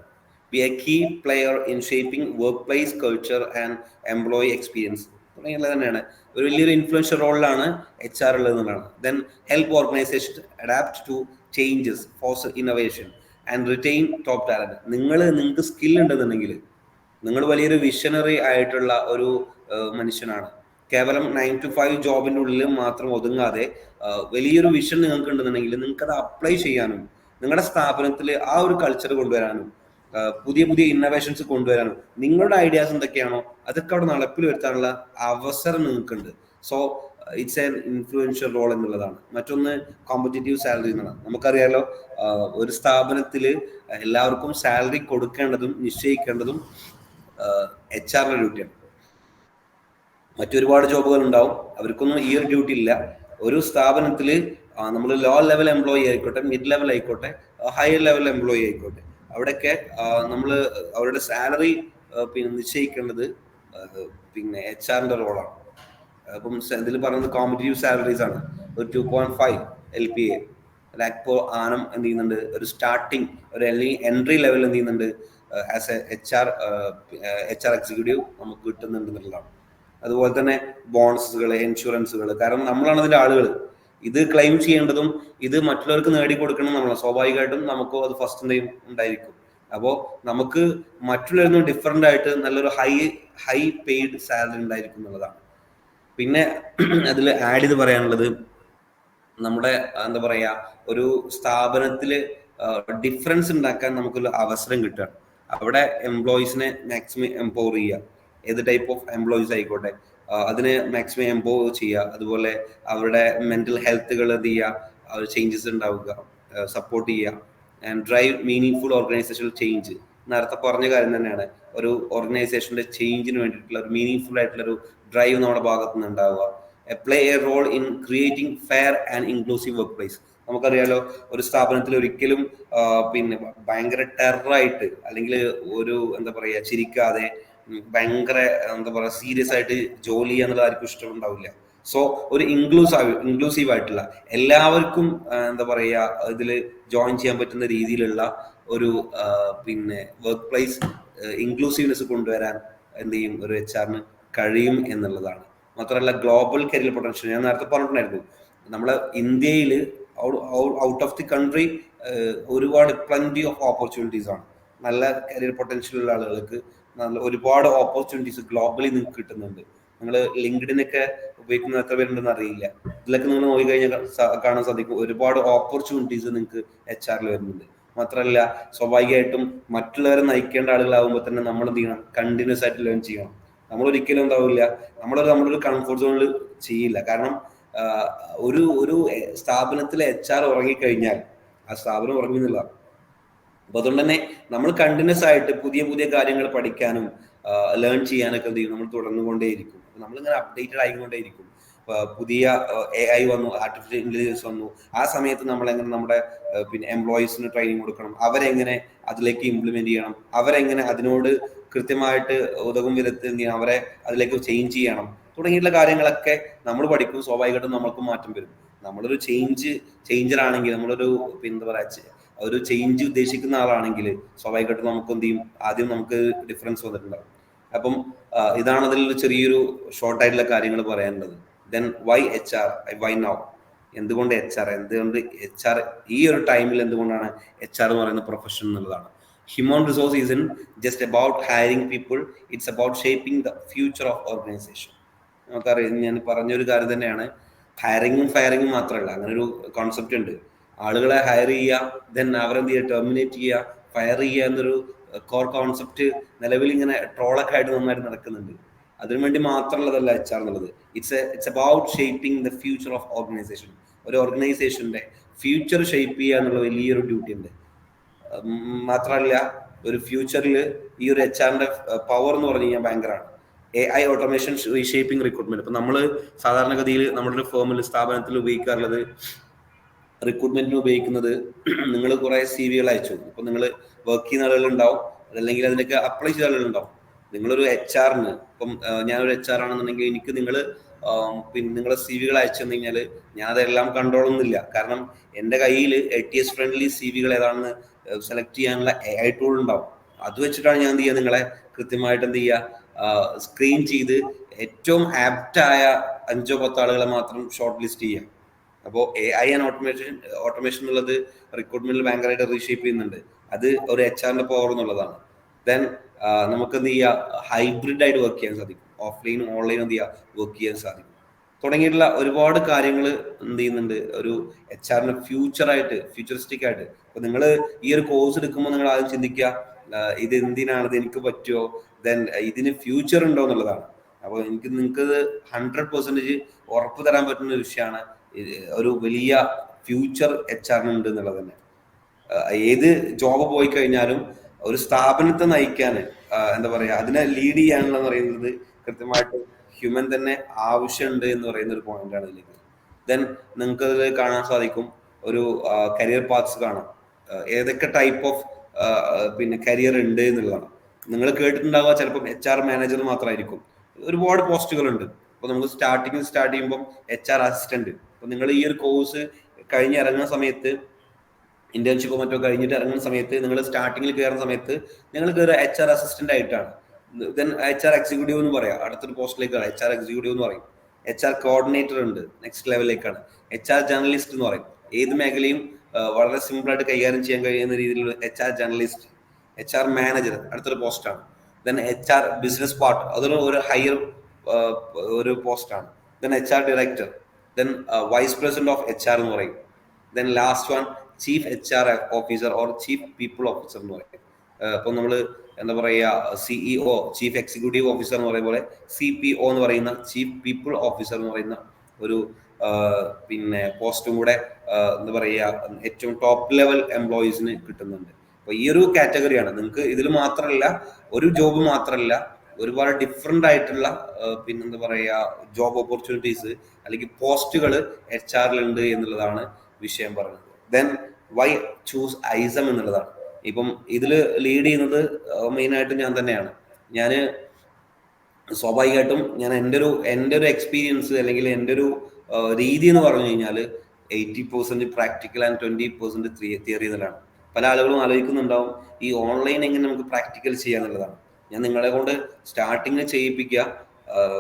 Be a key player in shaping workplace culture and employee experience തുടങ്ങിയുള്ളത് തന്നെയാണ്. ഒരു വലിയൊരു ഇൻഫ്ലുവൻഷ്യൽ റോളിലാണ് HR ഉള്ളത് എന്നുള്ളതാണ്. Then help organisation adapt to changes, foster innovation and retain top talent. നിങ്ങൾക്ക് സ്കിൽ ഉണ്ടെന്നുണ്ടെങ്കിൽ, നിങ്ങൾ വലിയൊരു വിഷനറി ആയിട്ടുള്ള ഒരു മനുഷ്യനാണ്, കേവലം 9 to 5 ജോബിൻ്റെ ഉള്ളിൽ മാത്രം ഒതുങ്ങാതെ വലിയൊരു വിഷൻ നിങ്ങൾക്ക് ഉണ്ടെന്നുണ്ടെങ്കിൽ, നിങ്ങൾക്കത് അപ്ലൈ ചെയ്യാനും നിങ്ങളുടെ സ്ഥാപനത്തിൽ ആ ഒരു കൾച്ചർ കൊണ്ടുവരാനും പുതിയ ഇന്നോവേഷൻസ് കൊണ്ടുവരാനും, നിങ്ങളുടെ ഐഡിയാസ് എന്തൊക്കെയാണോ അതൊക്കെ അവിടെ നടപ്പിൽ വരുത്താനുള്ള അവസരം നിങ്ങൾക്കുണ്ട്. So it's an influential role എന്നുള്ളതാണ്. മറ്റൊന്ന് കോമ്പറ്റീറ്റീവ് സാലറി എന്നുള്ളതാണ്. നമുക്കറിയാലോ, ഒരു സ്ഥാപനത്തിൽ എല്ലാവർക്കും സാലറി കൊടുക്കേണ്ടതും നിശ്ചയിക്കേണ്ടതും HR-ന്റെ ഡ്യൂട്ടിയാണ്. മറ്റൊരുപാട് ജോബുകൾ ഉണ്ടാവും, അവർക്കൊന്നും ഈ ഒരു ഡ്യൂട്ടി ഇല്ല. ഒരു സ്ഥാപനത്തിൽ നമ്മൾ ലോ ലെവൽ എംപ്ലോയി ആയിക്കോട്ടെ, മിഡ് ലെവൽ ആയിക്കോട്ടെ, ഹയർ ലെവൽ എംപ്ലോയി ആയിക്കോട്ടെ, അവിടെയൊക്കെ നമ്മൾ അവരുടെ സാലറി പിന്നെ നിശ്ചയിക്കേണ്ടത് പിന്നെ HR-ന്റെ റോളാണ്. അപ്പം ഇതിൽ പറയുന്നത് കോമ്പറ്റീറ്റീവ് സാലറീസ് ആണ്. ഒരു 2.5 LPA ലാക്ക് പെർ ആനം എന്ത് ചെയ്യുന്നുണ്ട്, ഒരു സ്റ്റാർട്ടിങ് ഒരു അല്ലെങ്കിൽ എൻട്രി ലെവൽ എന്ത് ചെയ്യുന്നുണ്ട് as a H R executive നമുക്ക് കിട്ടുന്നുണ്ട് എന്നുള്ളതാണ്. അതുപോലെ തന്നെ ബോണസുകൾ, ഇൻഷുറൻസുകൾ, കാരണം നമ്മളാണ് അതിന്റെ ആളുകൾ. ഇത് ക്ലെയിം ചെയ്യേണ്ടതും ഇത് മറ്റുള്ളവർക്ക് നേടിക്കൊടുക്കണം നമ്മളാണ്. സ്വാഭാവികമായിട്ടും നമുക്കും അത് ഫസ്റ്റ് എന്തെയും ഉണ്ടായിരിക്കും. അപ്പോൾ നമുക്ക് മറ്റുള്ളവരിൽ ഡിഫറെന്റ് ആയിട്ട് നല്ലൊരു ഹൈ പെയ്ഡ് സാലറി ഉണ്ടായിരിക്കും എന്നുള്ളതാണ്. പിന്നെ അതിൽ ആഡ് ചെയ്ത് പറയാനുള്ളത്, നമ്മുടെ എന്താ പറയാ, ഒരു സ്ഥാപനത്തില് ഡിഫറൻസ് ഉണ്ടാക്കാൻ നമുക്കൊരു അവസരം കിട്ടുകയാണ്. അവിടെ എംപ്ലോയീസിനെ മാക്സിമം എംപവർ ചെയ്യുക, ഏത് ടൈപ്പ് ഓഫ് എംപ്ലോയീസ് ആയിക്കോട്ടെ അതിനെ മാക്സിമം എംപവർ ചെയ്യുക. അതുപോലെ അവരുടെ മെന്റൽ ഹെൽത്തുകൾ എന്ത് ചെയ്യുക, ചേഞ്ചസ് ഉണ്ടാവുക, സപ്പോർട്ട് ചെയ്യുക. And drive meaning full organisational change. നേരത്തെ പറഞ്ഞ കാര്യം തന്നെയാണ്, ഒരു ഓർഗനൈസേഷന്റെ ചേഞ്ചിന് വേണ്ടിയിട്ടുള്ള ഒരു മീനിങ് ഫുൾ ആയിട്ടുള്ള ഒരു ഡ്രൈവ് നമ്മുടെ ഭാഗത്തു നിന്ന് ഉണ്ടാവുക. Play a role in creating fair and inclusive workplace. നമുക്കറിയാലോ, ഒരു സ്ഥാപനത്തിൽ ഒരിക്കലും പിന്നെ ഭയങ്കര ടെററായിട്ട് അല്ലെങ്കിൽ ഒരു എന്താ പറയുക ചിരിക്കാതെ ഭയങ്കര എന്താ പറയുക സീരിയസ് ആയിട്ട് ജോലി ചെയ്യാന്നുള്ളത് ആർക്കും ഇഷ്ടമുണ്ടാവില്ല. സോ ഒരു ഇൻക്ലൂസീവ് ആയിട്ടുള്ള എല്ലാവർക്കും എന്താ പറയുക ഇതിൽ ജോയിൻ ചെയ്യാൻ പറ്റുന്ന രീതിയിലുള്ള ഒരു പിന്നെ വർക്ക് പ്ലേസ് ഇൻക്ലൂസീവ്നെസ് കൊണ്ടുവരാൻ എന്ത് ചെയ്യും, ഒരു HR-ന് കഴിയും എന്നുള്ളതാണ്. മാത്രമല്ല ഗ്ലോബൽ കരിയർ പൊട്ടൻഷ്യൽ ഞാൻ നേരത്തെ പറഞ്ഞിട്ടുണ്ടായിരുന്നു. നമ്മളെ ഇന്ത്യയിൽ ഔട്ട് ഓഫ് ദി കൺട്രി ഒരുപാട് പ്ലന്റി ഓഫ് ഓപ്പർച്യൂണിറ്റീസ് ആണ്. നല്ല കരിയർ പൊട്ടൻഷ്യൽ ഉള്ള ആളുകൾക്ക് നല്ല ഒരുപാട് ഓപ്പർച്യൂണിറ്റീസ് ഗ്ലോബലി നിങ്ങൾക്ക് കിട്ടുന്നുണ്ട്. നിങ്ങൾ ലിങ്ക്ഡിനൊക്കെ ഉപയോഗിക്കുന്ന എത്ര പേരുണ്ടെന്ന് അറിയില്ല. ഇതിലൊക്കെ നിങ്ങൾ നോക്കി കഴിഞ്ഞാൽ കാണാൻ സാധിക്കും ഒരുപാട് ഓപ്പർച്യൂണിറ്റീസ് നിങ്ങൾക്ക് HR-ൽ വരുന്നുണ്ട്. മാത്രമല്ല സ്വാഭാവികമായിട്ടും മറ്റുള്ളവരെ നയിക്കേണ്ട ആളുകളാകുമ്പോൾ തന്നെ നമ്മൾ എന്ത് ചെയ്യണം, കണ്ടിന്യൂസ് ആയിട്ട് ലേൺ ചെയ്യണം. നമ്മൾ ഒരിക്കലും എന്താവില്ല, നമ്മളൊരു കംഫർട്ട് സോണിൽ ചെയ്യില്ല. കാരണം ഒരു സ്ഥാപനത്തിലെ HR ഉറങ്ങിക്കഴിഞ്ഞാൽ ആ സ്ഥാപനം ഉറങ്ങുന്നില്ല. അപ്പൊ അതുകൊണ്ട് തന്നെ നമ്മൾ കണ്ടിന്യൂസ് ആയിട്ട് പുതിയ പുതിയ കാര്യങ്ങൾ പഠിക്കാനും ലേൺ ചെയ്യാനൊക്കെ എന്ത് ചെയ്യും, നമ്മൾ തുടർന്നുകൊണ്ടേയിരിക്കും. നമ്മളിങ്ങനെ അപ്ഡേറ്റഡ് ആയിക്കൊണ്ടേയിരിക്കും. പുതിയ AI വന്നു, ആർട്ടിഫിഷ്യൽ ഇന്റലിജൻസ് വന്നു. ആ സമയത്ത് നമ്മളെങ്ങനെ നമ്മുടെ പിന്നെ എംപ്ലോയീസിന് ട്രെയിനിങ് കൊടുക്കണം, അവരെങ്ങനെ അതിലേക്ക് ഇംപ്ലിമെന്റ് ചെയ്യണം, അവരെങ്ങനെ അതിനോട് കൃത്യമായിട്ട് ഉതകും വിധത്തിൽ അവരെ അതിലേക്ക് ചേഞ്ച് ചെയ്യണം തുടങ്ങിയിട്ടുള്ള കാര്യങ്ങളൊക്കെ നമ്മൾ പഠിക്കും. സ്വാഭാവികമായിട്ടും നമ്മൾക്ക് മാറ്റം വരും. നമ്മളൊരു ചേഞ്ചർ ആണെങ്കിൽ, നമ്മളൊരു എന്താ പറയാ ഒരു ചേഞ്ച് ഉദ്ദേശിക്കുന്ന ആളാണെങ്കിൽ സ്വാഭാവികമായിട്ടും നമുക്ക് എന്ത് ചെയ്യും, ആദ്യം നമുക്ക് ഡിഫറൻസ് വന്നിട്ടുണ്ടാവും. അപ്പം ഇതാണ് അതിൽ ചെറിയൊരു ഷോർട്ട് ആയിട്ടുള്ള കാര്യങ്ങൾ പറയാനുള്ളത്. Then why HR, why now, എന്തുകൊണ്ട് HR ഈ ഒരു ടൈമിൽ എന്തുകൊണ്ടാണ് HR എന്ന് പറയുന്ന പ്രൊഫഷൻ എന്നുള്ളതാണ്. Human resource is in just about hiring people, it's about shaping the future of organisation. നമുക്കറിയാം, ഞാൻ പറഞ്ഞൊരു കാര്യം തന്നെയാണ്, ഹയറിങ്ങും ഫയറിങ്ങും മാത്രമല്ല, അങ്ങനെ ഒരു കോൺസെപ്റ്റ് ഉണ്ട്. ആളുകളെ ഹയർ ചെയ്യുക, ദെൻ അവരെന്ത് ചെയ്യുക, ടെർമിനേറ്റ് ചെയ്യുക, ഫയർ ചെയ്യുക എന്നൊരു കോർ കോൺസെപ്റ്റ് നിലവിൽ ഇങ്ങനെ ട്രോളൊക്കെ ആയിട്ട് നന്നായിട്ട് നടക്കുന്നുണ്ട്. അതിനുവേണ്ടി മാത്രമുള്ളതല്ല HR എന്നുള്ളത്. It's about shaping the future of organisation. ഒരു ഓർഗനൈസേഷന്റെ ഫ്യൂച്ചർ ഷേപ്പ് ചെയ്യുക എന്നുള്ള വലിയൊരു ഡ്യൂട്ടി ഉണ്ട്. മാത്രമല്ല ഒരു ഫ്യൂച്ചറിൽ ഈ ഒരു HR-ന്റെ പവർ എന്ന് പറഞ്ഞു കഴിഞ്ഞാൽ ഭയങ്കരമാണ്. AI automation reshaping recruitment. ഇപ്പൊ നമ്മൾ സാധാരണഗതിയിൽ നമ്മുടെ ഒരു ഫേമിൽ, സ്ഥാപനത്തിൽ ഉപയോഗിക്കാറുള്ളത്, റിക്രൂട്ട്മെന്റിന് ഉപയോഗിക്കുന്നത്, നിങ്ങൾ കുറെ CV-കൾ അയച്ചു. ഇപ്പൊ നിങ്ങൾ വർക്ക് ചെയ്യുന്ന ആളുകളുണ്ടാവും, അതല്ലെങ്കിൽ അതിനൊക്കെ അപ്ലൈ ചെയ്ത ആളുകളുണ്ടാവും. നിങ്ങളൊരു HR-ന്, ഇപ്പം ഞാനൊരു HR ആണെന്നുണ്ടെങ്കിൽ എനിക്ക് പിന്നെ നിങ്ങളെ CV-കൾ അയച്ചു തന്നു കഴിഞ്ഞാൽ ഞാൻ അതെല്ലാം കണ്ടോളുന്നില്ല. കാരണം എൻ്റെ കയ്യിൽ ATS ഫ്രണ്ട്ലി CV-കൾ ഏതാണെന്ന് സെലക്ട് ചെയ്യാനുള്ള AI ടൂൾ ഉണ്ടാവും. അത് വെച്ചിട്ടാണ് ഞാൻ എന്ത് ചെയ്യുക, നിങ്ങളെ കൃത്യമായിട്ട് എന്ത് ചെയ്യുക, സ്ക്രീൻ ചെയ്ത് ഏറ്റവും ആപ്റ്റായ 5-10 ആളുകളെ മാത്രം ഷോർട്ട് ലിസ്റ്റ് ചെയ്യുക. അപ്പോൾ AI ആൻഡ് ഓട്ടോമേഷൻ എന്നുള്ളത് റിക്രൂട്ട്മെന്റിൽ ഭയങ്കരമായിട്ട് റീഷേപ്പ് ചെയ്യുന്നുണ്ട്. അത് ഒരു HR-ന്റെ പവർ എന്നുള്ളതാണ്. ദെൻ നമുക്ക് എന്ത് ചെയ്യുക, ഹൈബ്രിഡ് ആയിട്ട് വർക്ക് ചെയ്യാൻ സാധിക്കും. ഓഫ്ലൈനും ഓൺലൈനും എന്ത് ചെയ്യുക, വർക്ക് ചെയ്യാൻ സാധിക്കും. തുടങ്ങിയിട്ടുള്ള ഒരുപാട് കാര്യങ്ങൾ എന്ത് ചെയ്യുന്നുണ്ട്, ഒരു HR-ന് ഫ്യൂച്ചറിസ്റ്റിക് ആയിട്ട്. അപ്പൊ നിങ്ങൾ ഈ ഒരു കോഴ്സ് എടുക്കുമ്പോൾ നിങ്ങൾ ആദ്യം ചിന്തിക്കുക, ഇത് എന്തിനാണ്, ഇത് എനിക്ക് പറ്റുമോ, ദെൻ ഇതിന് ഫ്യൂച്ചർ ഉണ്ടോ എന്നുള്ളതാണ്. അപ്പോൾ നിങ്ങൾക്ക് 100% ഉറപ്പ് തരാൻ പറ്റുന്ന ഒരു വിഷയമാണ്, ഒരു വലിയ ഫ്യൂച്ചർ HR-ന് ഉണ്ട് എന്നുള്ളത് തന്നെ. ഏത് ജോബ് പോയി കഴിഞ്ഞാലും ഒരു സ്ഥാപനത്തെ നയിക്കാൻ എന്താ പറയാ, അതിനെ ലീഡ് ചെയ്യാനുള്ള പറയുന്നത് കൃത്യമായിട്ട് ഹ്യൂമൻ തന്നെ ആവശ്യമുണ്ട് എന്ന് പറയുന്ന ഒരു പോയിന്റാണ് ഇതിലേക്ക്. ദെൻ നിങ്ങൾക്ക് അതിൽ കാണാൻ സാധിക്കും, ഒരു കരിയർ പാത്സ് കാണാം, ഏതൊക്കെ ടൈപ്പ് ഓഫ് പിന്നെ കരിയർ ഉണ്ട് എന്നുള്ളതാണ്. നിങ്ങൾ കേട്ടിട്ടുണ്ടാവുക ചിലപ്പോൾ HR മാനേജർ മാത്രമായിരിക്കും. ഒരുപാട് പോസ്റ്റുകളുണ്ട്. അപ്പോൾ നമുക്ക് സ്റ്റാർട്ട് ചെയ്യുമ്പോൾ HR അസിസ്റ്റന്റ്. അപ്പോൾ നിങ്ങൾ ഈ ഒരു കോഴ്സ് ഇറങ്ങുന്ന സമയത്ത് ഇന്റേൺഷിപ്പോ മറ്റോ കഴിഞ്ഞിട്ട് ഇറങ്ങുന്ന സമയത്ത് നിങ്ങൾ സ്റ്റാർട്ടിങ്ങിൽ കയറുന്ന സമയത്ത് നിങ്ങൾ കയറുക HR അസിസ്റ്റന്റ് ആയിട്ടാണ്. ദെൻ HR എക്സിക്യൂട്ടീവ് എന്ന് പറയാം, അടുത്തൊരു പോസ്റ്റിലേക്കാണ് HR എക്സിക്യൂട്ടീവ് എന്ന് പറയും. HR കോർഡിനേറ്റർ ഉണ്ട്, നെക്സ്റ്റ് ലെവലിലേക്കാണ്. HR ജേർണലിസ്റ്റ് എന്ന് പറയും. ഏത് മേഖലയും വളരെ സിമ്പിൾ ആയിട്ട് കൈകാര്യം ചെയ്യാൻ കഴിയുന്ന രീതിയിലുള്ള HR ജേർണലിസ്റ്റ്. HR മാനേജർ അടുത്തൊരു പോസ്റ്റാണ്. ദെൻ HR ബിസിനസ് പാർട്ട്, അതൊരു ഒരു ഹയർ ഒരു പോസ്റ്റാണ്. Then HR director, then vice president of HR എന്ന് പറയും. Then last one chief HR officer or chief people officer എന്ന് പറയും. ഇപ്പൊ നമ്മള് എന്താ പറയുക, CEO ചീഫ് എക്സിക്യൂട്ടീവ് ഓഫീസർ എന്ന് പറയുന്ന പോലെ CPO എന്ന് പറയുന്ന ചീഫ് പീപ്പിൾ ഓഫീസർ എന്ന് പറയുന്ന ഒരു പിന്നെ പോസ്റ്റും കൂടെ എന്താ പറയുക ഏറ്റവും ടോപ്പ് ലെവൽ എംപ്ലോയീസിന് കിട്ടുന്നുണ്ട്. അപ്പൊ ഈ ഒരു കാറ്റഗറിയാണ്. നിങ്ങൾക്ക് ഇതിൽ മാത്രമല്ല, ഒരു ജോബ് മാത്രമല്ല, ഒരുപാട് ഡിഫറെന്റ് ആയിട്ടുള്ള പിന്നെന്താ പറയുക ജോബ് ഓപ്പർച്യൂണിറ്റീസ് അല്ലെങ്കിൽ പോസ്റ്റുകൾ HR ഉണ്ട് എന്നുള്ളതാണ് വിഷയം പറയുന്നത്. ദെൻ വൈ ചൂസ് ഐസം എന്നുള്ളതാണ്. ഇപ്പം ഇതിൽ ലീഡ് ചെയ്യുന്നത് മെയിനായിട്ട് ഞാൻ തന്നെയാണ്. ഞാൻ സ്വാഭാവികമായിട്ടും ഞാൻ എൻ്റെ ഒരു എക്സ്പീരിയൻസ് അല്ലെങ്കിൽ എൻ്റെ ഒരു രീതി എന്ന് പറഞ്ഞു കഴിഞ്ഞാൽ 80% പ്രാക്ടിക്കൽ ആൻഡ് 20% തിയറി എന്നുള്ളതാണ്. പല ആളുകളും ആലോചിക്കുന്നുണ്ടാവും ഈ ഓൺലൈൻ എങ്ങനെ നമുക്ക് പ്രാക്ടിക്കൽ ചെയ്യാന്നുള്ളതാണ്. ഞാൻ നിങ്ങളെ കൊണ്ട് സ്റ്റാർട്ടിങ് ചെയ്യിപ്പിക്കുക,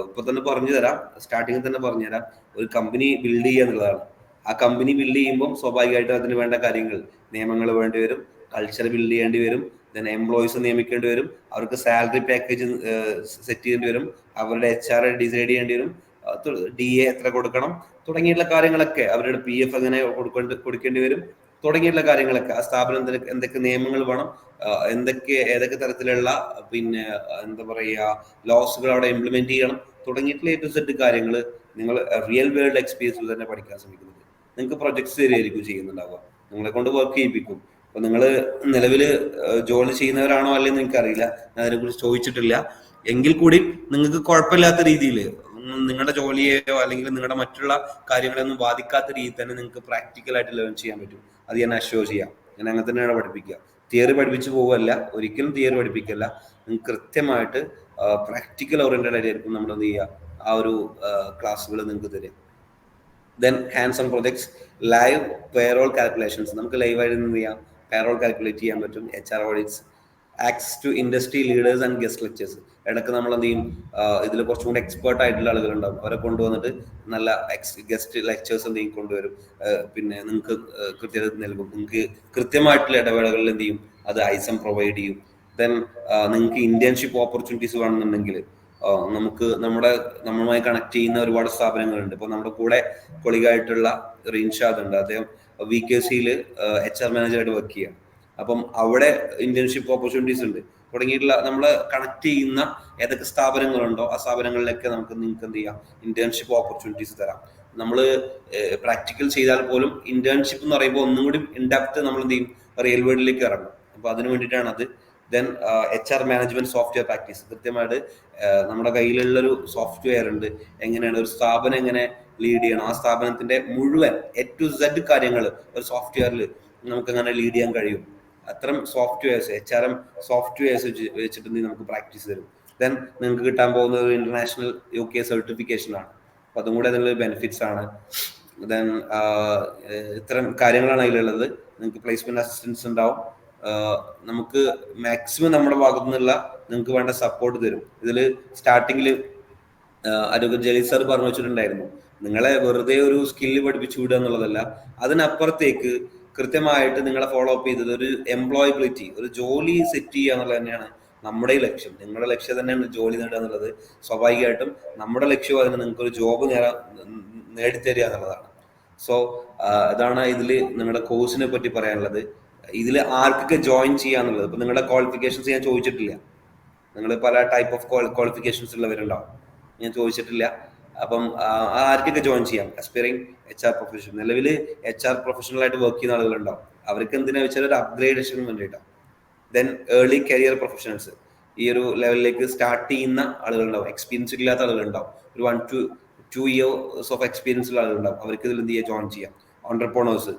ഇപ്പൊ തന്നെ പറഞ്ഞു തരാം, സ്റ്റാർട്ടിങ്ങിൽ തന്നെ പറഞ്ഞു തരാം. ഒരു കമ്പനി ബിൽഡ് ചെയ്യുക എന്നുള്ളതാണ്. ആ കമ്പനി ബിൽഡ് ചെയ്യുമ്പോൾ സ്വാഭാവികമായിട്ടും അതിന് വേണ്ട കാര്യങ്ങൾ, നിയമങ്ങൾ വേണ്ടി വരും, കൾച്ചർ ബിൽഡ് ചെയ്യേണ്ടി വരും, ദെൻ എംപ്ലോയീസ് നിയമിക്കേണ്ടി വരും, അവർക്ക് സാലറി പാക്കേജ് സെറ്റ് ചെയ്യേണ്ടി വരും, അവരുടെ HR ഡിസൈഡ് ചെയ്യേണ്ടി വരും, DA എത്ര കൊടുക്കണം തുടങ്ങിയിട്ടുള്ള കാര്യങ്ങളൊക്കെ, അവരുടെ PF എങ്ങനെ കൊടുക്കേണ്ടി വരും തുടങ്ങിയിട്ടുള്ള കാര്യങ്ങളൊക്കെ, ആ സ്ഥാപനത്തിന് എന്തൊക്കെ നിയമങ്ങൾ വേണം, ഏതൊക്കെ തരത്തിലുള്ള പിന്നെ എന്താ പറയുക ലോസുകൾ അവിടെ ഇംപ്ലിമെന്റ് ചെയ്യണം തുടങ്ങിയിട്ടുള്ള A to Z കാര്യങ്ങൾ നിങ്ങൾ റിയൽ വേൾഡ് എക്സ്പീരിയൻസിൽ തന്നെ പഠിക്കാൻ ശ്രമിക്കുന്നത്. നിങ്ങൾക്ക് പ്രൊജക്ട്സ് തരികയായിരിക്കും ചെയ്യുന്നുണ്ടാവുക, നിങ്ങളെ കൊണ്ട് വർക്ക് ചെയ്യിപ്പിക്കും. അപ്പൊ നിങ്ങൾ നിലവിൽ ജോലി ചെയ്യുന്നവരാണോ അല്ലെന്ന് എനിക്കറിയില്ല, ഞാൻ അതിനെക്കുറിച്ച് ചോദിച്ചിട്ടില്ല. എങ്കിൽ കൂടി നിങ്ങൾക്ക് കുഴപ്പമില്ലാത്ത രീതിയിൽ നിങ്ങളുടെ ജോലിയെയോ അല്ലെങ്കിൽ നിങ്ങളുടെ മറ്റുള്ള കാര്യങ്ങളെയൊന്നും ബാധിക്കാത്ത രീതിയിൽ തന്നെ നിങ്ങൾക്ക് പ്രാക്ടിക്കലായിട്ട് ലേൺ ചെയ്യാൻ പറ്റും. അത് ഞാൻ അഷ്യൂർ ചെയ്യാം. ഞാൻ അങ്ങനെ തന്നെയാണ് പഠിപ്പിക്കുക. തിയറി പഠിപ്പിച്ച് പോവല്ല, ഒരിക്കലും തിയറി പഠിപ്പിക്കല്ല. നിങ്ങൾക്ക് കൃത്യമായിട്ട് പ്രാക്ടിക്കൽ ഓറിയന്റഡ് ആയിരിക്കും നമ്മൾ എന്ത് ചെയ്യുക, ആ ഒരു ക്ലാസ്സുകൾ നിങ്ങൾക്ക് തരിക. Then hands on projects, live payroll calculations, നമുക്ക് ലൈവായിട്ട് എന്ത് ചെയ്യാം, പേറോൾ കാൽക്കുലേറ്റ് ചെയ്യാൻ പറ്റും. HR audits, access to industry leaders and guest lectures. ഇടയ്ക്ക് നമ്മൾ എന്ത് ചെയ്യും, ഇതിൽ കുറച്ചും കൂടി എക്സ്പേർട്ട് ആയിട്ടുള്ള ആളുകളുണ്ടാവും, അവരെ കൊണ്ടുവന്നിട്ട് നല്ല ഗസ്റ്റ് ലെക്ചേഴ്സ് എന്തെങ്കിലും കൊണ്ടുവരും. പിന്നെ നിങ്ങൾക്ക് കൃത്യത നൽകും. നിങ്ങൾക്ക് കൃത്യമായിട്ടുള്ള ഇടവേളകളിൽ എന്ത് ചെയ്യും, അത് ഐസം പ്രൊവൈഡ് ചെയ്യും. ദെൻ നിങ്ങൾക്ക് ഇന്റേൺഷിപ്പ് ഓപ്പർച്യൂണിറ്റീസ് വേണമെന്നുണ്ടെങ്കിൽ നമ്മളുമായി കണക്ട് ചെയ്യുന്ന ഒരുപാട് സ്ഥാപനങ്ങളുണ്ട്. ഇപ്പൊ നമ്മുടെ കൂടെ കൊളീഗായിട്ടുള്ള റിൻഷാദ് ഉണ്ട്, അദ്ദേഹം VKCയിൽ HR മാനേജറായിട്ട് വർക്ക് ചെയ്യാം. അപ്പം അവിടെ ഇന്റേൺഷിപ്പ് ഓപ്പർച്യൂണിറ്റീസ് ഉണ്ട് തുടങ്ങിയിട്ടുള്ള നമ്മളെ കണക്ട് ചെയ്യുന്ന ഏതൊക്കെ സ്ഥാപനങ്ങളുണ്ടോ ആ സ്ഥാപനങ്ങളിലൊക്കെ നിങ്ങൾക്ക് എന്ത് ചെയ്യാം, ഇന്റേൺഷിപ്പ് ഓപ്പർച്യൂണിറ്റീസ് തരാം. നമ്മൾ പ്രാക്ടിക്കൽ ചെയ്താൽ പോലും ഇന്റേൺഷിപ്പ് എന്ന് പറയുമ്പോൾ ഒന്നും കൂടി ഇൻഡെപ്ത് നമ്മൾ എന്ത് ചെയ്യും, റിയൽ വേൾഡിലേക്ക് ഇറങ്ങും. അപ്പൊ അതിന് വേണ്ടിയിട്ടാണ് അത്. Then HR management software practice, കൃത്യമായിട്ട് നമ്മുടെ കയ്യിലുള്ളൊരു സോഫ്റ്റ്വെയർ ഉണ്ട്, എങ്ങനെയാണ് ഒരു സ്ഥാപനം എങ്ങനെ ലീഡ് ചെയ്യണം, ആ സ്ഥാപനത്തിന്റെ മുഴുവൻ A to Z കാര്യങ്ങൾ ഒരു സോഫ്റ്റ്വെയറിൽ നമുക്ക് അങ്ങനെ ലീഡ് ചെയ്യാൻ കഴിയും. അത്തരം സോഫ്റ്റ്വെയർസ്, HRM സോഫ്റ്റ്വെയർസ് വെച്ചിട്ട് നമുക്ക് പ്രാക്ടീസ് തരും. ദെൻ നിങ്ങൾക്ക് കിട്ടാൻ പോകുന്നത് ഒരു ഇന്റർനാഷണൽ UK സർട്ടിഫിക്കേഷൻ ആണ്. അപ്പൊ അതും കൂടെ അതിനുള്ള ബെനിഫിറ്റ്സ് ആണ്. ദെൻ ഇത്തരം കാര്യങ്ങളാണ് അതിലുള്ളത്. നിങ്ങൾക്ക് പ്ലേസ്മെന്റ് അസിസ്റ്റൻസ് ഉണ്ടാവും. നമുക്ക് മാക്സിമം നമ്മുടെ ഭാഗത്തു നിന്നുള്ള നിങ്ങൾക്ക് വേണ്ട സപ്പോർട്ട് തരും. ഇതിൽ സ്റ്റാർട്ടിങ്ങിൽ അഡ്വക്കേറ്റ് ജലീൽ സാർ പറഞ്ഞു വെച്ചിട്ടുണ്ടായിരുന്നു, നിങ്ങളെ വെറുതെ ഒരു സ്കില്ല് പഠിപ്പിച്ചു വിടുക എന്നുള്ളതല്ല, അതിനപ്പുറത്തേക്ക് കൃത്യമായിട്ട് നിങ്ങളെ ഫോളോ അപ്പ് ചെയ്തത് ഒരു എംപ്ലോയബിലിറ്റി, ഒരു ജോലി സെറ്റ് ചെയ്യുക എന്നുള്ളത് തന്നെയാണ് നമ്മുടെ ലക്ഷ്യം. നിങ്ങളുടെ ലക്ഷ്യം തന്നെയാണ് ജോലി നേടുക എന്നുള്ളത്. സ്വാഭാവികമായിട്ടും നമ്മുടെ ലക്ഷ്യവും അതിന് നിങ്ങൾക്കൊരു ജോബ് നേടിത്തരിക എന്നുള്ളതാണ്. സോ ഇതാണ് ഇതിൽ നിങ്ങളുടെ കോഴ്സിനെ പറ്റി പറയാനുള്ളത്. ഇതിൽ ആർക്കൊക്കെ ജോയിൻ ചെയ്യാന്നുള്ളത്, ഇപ്പൊ നിങ്ങളുടെ ക്വാളിഫിക്കേഷൻസ് ഞാൻ ചോദിച്ചിട്ടില്ല. നിങ്ങൾ പല ടൈപ്പ് ഓഫ് ക്വാളിഫിക്കേഷൻസ് ഉള്ളവരുണ്ടാവും, ഞാൻ ചോദിച്ചിട്ടില്ല. അപ്പം ആർക്കൊക്കെ ജോയിൻ ചെയ്യാം, അസ്പയറിംഗ് HR പ്രൊഫഷണൽ, നിലവിൽ HR പ്രൊഫഷണൽ ആയിട്ട് വർക്ക് ചെയ്യുന്ന ആളുകളുണ്ടാവും, അവർക്ക് എന്തിനാ വെച്ചാൽ ഒരു അപ്ഗ്രേഡേഷന് വേണ്ടിയിട്ടാണ്. ദെൻ ഏർലി കരിയർ പ്രൊഫഷണൽസ്, ഈ ഒരു ലെവലിലേക്ക് സ്റ്റാർട്ട് ചെയ്യുന്ന ആളുകളുണ്ടാവും, എക്സ്പീരിയൻസ് ഇല്ലാത്ത ആളുകളുണ്ടാവും, ഒരു 1 to 2 years ഓഫ് എക്സ്പീരിയൻസ് ഉള്ള ആളുകളുണ്ടാവും, അവർക്ക് ഇതിൽ എന്ത് ചെയ്യാം, ജോയിൻ ചെയ്യാം. ഓണ്ടർപ്രണേഴ്സ്,